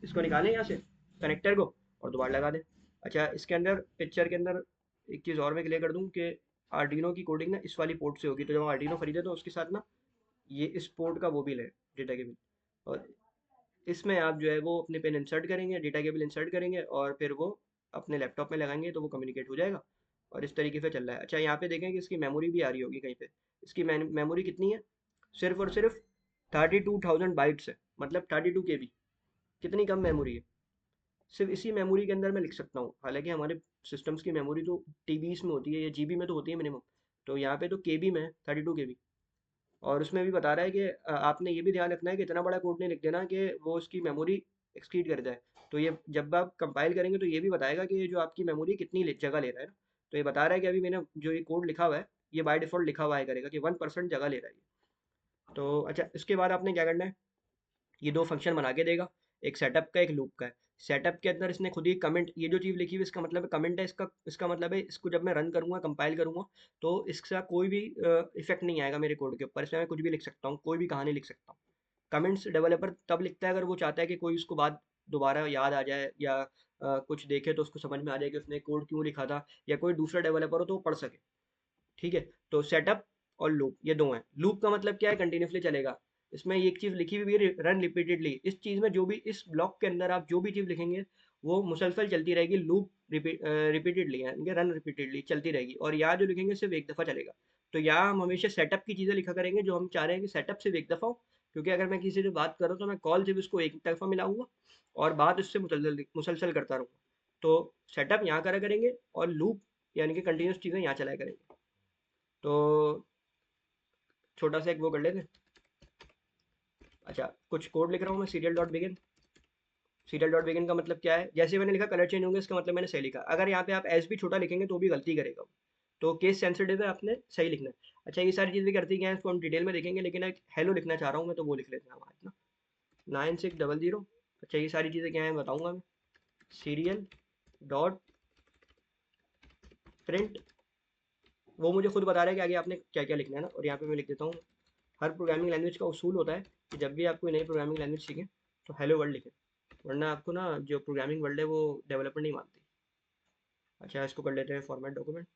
इसको निकालें यहाँ से कनेक्टर को और दोबारा लगा दें। अच्छा, इसके अंदर पिक्चर के अंदर एक चीज़ और मैं क्लियर कर दूं कि आर्डिनो की कोडिंग ना इस वाली पोर्ट से होगी। तो जब आर्डिनो खरीदे तो उसके साथ ना ये इस पोर्ट का वो भी लें, डेटा केबल। और इसमें आप जो है वो अपने पेन इंसर्ट करेंगे, डेटा केबल इंसर्ट करेंगे और फिर वो अपने लैपटॉप में लगाएंगे तो वो कम्युनिकेट हो जाएगा। और इस तरीके से चल रहा है। अच्छा, यहाँ पे देखें कि इसकी मेमोरी भी आ रही होगी कहीं पे। इसकी मेमोरी कितनी है, सिर्फ और सिर्फ 32,000 बाइट्स है, मतलब 32 KB। कितनी कम मेमोरी है। सिर्फ इसी मेमोरी के अंदर मैं लिख सकता हूँ। हालांकि हमारे सिस्टम्स की मेमोरी तो टीबीज में होती है या जीबी में तो होती है मिनिमम। तो यहाँ पे तो केबी में है, 32 KB। और उसमें भी बता रहा है कि आपने ये भी ध्यान रखना है कि इतना बड़ा कोड नहीं लिख देना कि वो उसकी मेमोरी एक्ससीड कर जाए। तो ये जब आप कंपाइल करेंगे तो ये भी बताएगा कि ये जो आपकी मेमोरी कितनी जगह ले रहा है ना। तो ये बता रहा है कि अभी मैंने जो ये कोड लिखा हुआ है, ये बाय डिफ़ॉल्ट लिखा हुआ है करेगा कि 1% जगह ले रहा है ये। तो अच्छा, इसके बाद आपने क्या करना है, ये दो फंक्शन बना के देगा, एक सेटअप का एक लूप का है। सेटअप के अंदर इसने खुद ही कमेंट, ये जो चीज़ लिखी हुई है इसका मतलब है कमेंट है, इसका मतलब है इसको जब मैं रन करूंगा कंपाइल करूंगा तो इसका कोई भी इफेक्ट नहीं आएगा मेरे कोड के ऊपर। इसमें मैं कुछ भी लिख सकता हूँ, कोई भी कहानी लिख सकता हूँ। कमेंट्स डेवलपर तब लिखता है अगर वो चाहता है कि कोई उसको बात दोबारा याद आ जाए या कुछ देखे तो उसको समझ में आ जाए कि उसने कोड क्यों लिखा था, या कोई दूसरा डेवलपर हो तो वो पढ़ सके। ठीक है। तो सेटअप और लूप ये दो हैं। लूप का मतलब क्या है, कंटिन्यूसली चलेगा। इसमें एक चीज़ लिखी हुई है रन रिपीटेडली। इस चीज़ में जो भी इस ब्लॉक के अंदर आप जो भी चीज़ लिखेंगे वो मुसलसल चलती रहेगी। लूप रिपीटेडली है, रन रिपीटेडली चलती रहेगी। और यहाँ जो लिखेंगे सिर्फ एक दफ़ा चलेगा। तो यहाँ हम हमेशा सेटअप की चीज़ें लिखा करेंगे जो हम चाह रहे हैं कि सेटअप सिर्फ एक दफ़ा हो। क्योंकि अगर मैं किसी से बात करूँ तो मैं कॉल सिर्फ उसको एक दफ़ा मिलाऊंगा और बात उससे मुसलसल मुसलसल करता रहूँगा। तो सेटअप यहाँ करा करेंगे और लूप यानी कि कंटिन्यूस चीज़ें यहाँ चलाया करेंगे। तो छोटा सा एक वो कर लेते हैं। अच्छा, कुछ कोड लिख रहा हूँ मैं, serial dot begin. Serial dot begin का मतलब क्या है, जैसे मैंने लिखा कलर चेंज होंगे, इसका मतलब मैंने सही लिखा। अगर यहाँ पे आप एस भी छोटा लिखेंगे तो भी गलती करेगा वो। तो केस सेंसिटिव है, आपने सही लिखना है। अच्छा, ये सारी चीज़ें करती क्या है इसको हम डिटेल में देखेंगे, लेकिन एक हेलो लिखना चाह रहा हूँ मैं तो वो लिख लेते हैं हम आज ना, 9600। अच्छा, ये सारी चीज़ें क्या है बताऊँगा मैं। सीरियल डॉट प्रिंट, वो मुझे खुद बता रहा है कि आगे आपने क्या क्या लिखना है ना। और यहाँ पे मैं लिख देता हूँ, हर प्रोग्रामिंग लैंग्वेज का उसूल होता है कि जब भी आप कोई नई प्रोग्रामिंग लैंग्वेज सीखें तो हेलो वर्ल्ड लिखें, वरना आपको ना जो प्रोग्रामिंग वर्ल्ड है वो डेवलपर नहीं मानती। अच्छा, इसको कर लेते हैं फॉर्मेट डॉक्यूमेंट।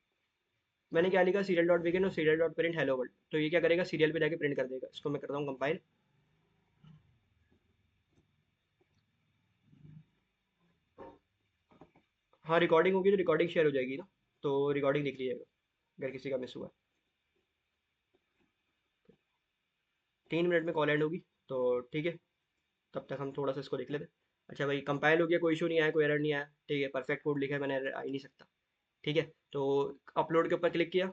मैंने क्या लिखा, सीरियल डॉट बिगिन और serial dot print hello world. तो ये क्या करेगा, सीरियल पे जाके प्रिंट कर देगा। इसको मैं करता हूँ कंपाइल। हाँ, रिकॉर्डिंग होगी तो रिकॉर्डिंग शेयर हो जाएगी ना, तो रिकॉर्डिंग देख लीजिएगा अगर किसी का मिस हुआ। 3 मिनट में कॉल एंड होगी, तो ठीक है। तब तक हम थोड़ा सा इसको देख लेते हैं। अच्छा भाई, कंपाइल हो गया, कोई इशू नहीं आया, कोई एरर नहीं आया। ठीक है, परफेक्ट कोड लिखा है मैंने, एरर आ ही नहीं सकता। ठीक है। तो अपलोड के ऊपर क्लिक किया,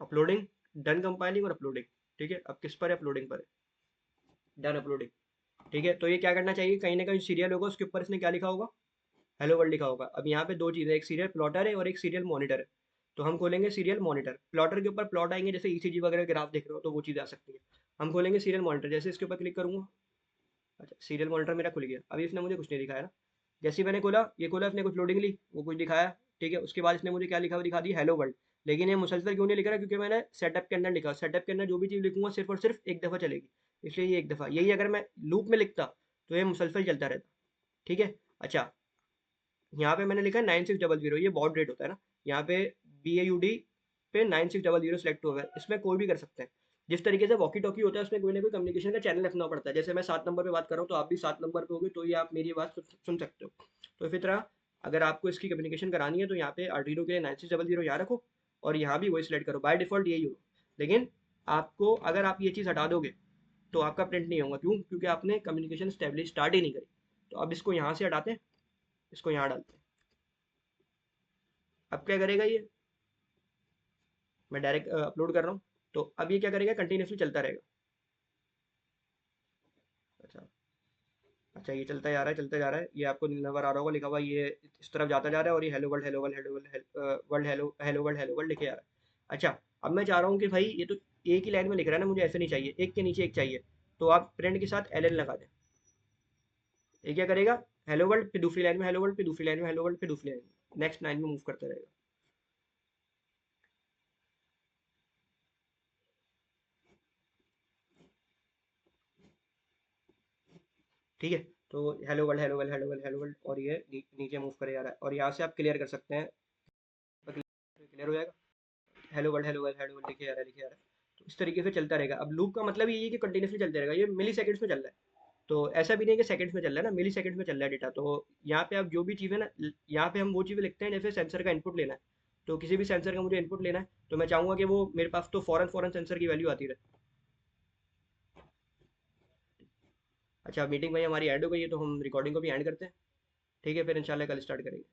अपलोडिंग, डन कंपाइलिंग और अपलोडिंग। ठीक है, अब किस पर है, अपलोडिंग पर है, डन अपलोडिंग। ठीक है। तो ये क्या करना चाहिए, कहीं ना कहीं सीरियल होगा उसके ऊपर इसने क्या लिखा होगा, हेलो वर्ल्ड लिखा होगा। अब यहाँ पे दो चीज़ें, एक सीरियल प्लॉटर है और एक सीरियल मॉनिटर है। तो हम खोलेंगे सीरियल मॉनिटर। प्लॉटर के ऊपर प्लॉट आएंगे, जैसे ईसीजी वगैरह ग्राफ देख रहे हो तो वो चीज़ आ सकती है। हम खोलेंगे सीरियल मॉनिटर, जैसे इसके ऊपर क्लिक करूंगा। अच्छा, सीरियल मॉनिटर मेरा खुल गया। अभी इसने मुझे कुछ नहीं दिखाया ना। जैसे ही मैंने खोला, ये खोला, इसने कुछ लोडिंग ली, वो कुछ दिखाया। ठीक है, उसके बाद इसने मुझे क्या लिखा, वो दिखा दी हेलो वर्ल्ड। लेकिन ये मुसलसल क्यों नहीं लिख रहा, क्योंकि मैंने सेटअप के अंदर लिखा। सेटअप के अंदर जो भी चीज़ लिखूंगा सिर्फ और सिर्फ एक दफ़ा चलेगी, इसलिए ये एक दफ़ा। यही अगर मैं लूप में लिखता तो ये मुसलसल चलता रहता। ठीक है। अच्छा, यहाँ पे मैंने लिखा है 9600, ये बॉड रेट होता है ना। यहाँ पे BAUD पे 9600 सेलेक्ट हुआ है। इसमें कोई भी कर सकते हैं। जिस तरीके से वॉकी टॉकी होता है उसमें कोई ना कोई कम्युनिकेशन का चैनल रखना पड़ता है। जैसे मैं 7 नंबर पे बात कर रहा हूँ तो आप भी 7 नंबर पे होगे, तो ये आप मेरी बात सुन सकते हो। तो इसी तरह अगर आपको इसकी कम्युनिकेशन करानी है तो यहाँ पे आर्डिनो के लिए 9600 यहाँ रखो और यहाँ भी वही सिलेक्ट करो। बाय डिफॉल्ट यही हो। लेकिन आपको अगर आप ये चीज़ हटा दोगे तो आपका प्रिंट नहीं होगा। क्यों? क्योंकि आपने कम्युनिकेशन स्टार्ट ही नहीं करी। तो अब इसको यहाँ से हटाते हैं, इसको यहाँ डालते हैं। अब क्या करेगा ये, मैं डायरेक्ट अपलोड कर रहा हूँ। तो अब ये क्या करेगा, कंटिन्यूसली चलता रहेगा। अच्छा। अच्छा, ये चलता जा रहा है, चलता जा रहा है। ये आपको नंबर आ रहा होगा लिखा हुआ, ये इस तरफ जाता जा रहा है और ये hello world hello world hello world world hello hello world hello world लिखे जा रहा है। अच्छा, अब मैं चाह रहा हूँ कि भाई ये तो एक ही लाइन में लिख रहा है ना, मुझे ऐसे नहीं चाहिए, एक के नीचे एक चाहिए। तो आप प्रिंट के साथ एल एन लगा दें। ये क्या करेगा? हेलो वर्ल्ड, फिर दूसरी लाइन में हेलो वर्ल्ड, फिर दूसरी लाइन में हेलो वर्ल्ड, फिर दूसरी लाइन में, नेक्स्ट लाइन में मूव करता रहेगा। ठीक है। तो hello world, hello world, hello world, hello world, और ये नीचे मूव करे जा रहा है, और यहाँ से आप क्लियर कर सकते हैं। क्लियर हो जाएगा। Hello world, hello world, hello world लिखे जा रहा है, लिखे जा रहा है। तो इस तरीके से चलता रहेगा। अब लूप का मतलब ये है कि कंटिन्यूसली चलता रहेगा, ये मिली सेकंड्स में चल रहा है। तो ऐसा भी नहीं है कि सेकंड्स में चल रहा है ना, मिली सेकंड्स में चल रहा है डेटा। तो यहाँ पे आप जो भी चीज़ें ना, यहाँ पे हम वो चीज़ें लिखते हैं जैसे सेंसर का इनपुट लेना है। तो किसी भी सेंसर का मुझे इनपुट लेना है, तो मैं चाहूँगा कि वो मेरे पास तो फ़ौरन फ़ौरन सेंसर की वैल्यू आती रहे। अच्छा, मीटिंग भाई हमारी एंड हो गई है, तो हम रिकॉर्डिंग को भी एंड करते हैं। ठीक है, फिर इंशाल्लाह कल स्टार्ट करेंगे।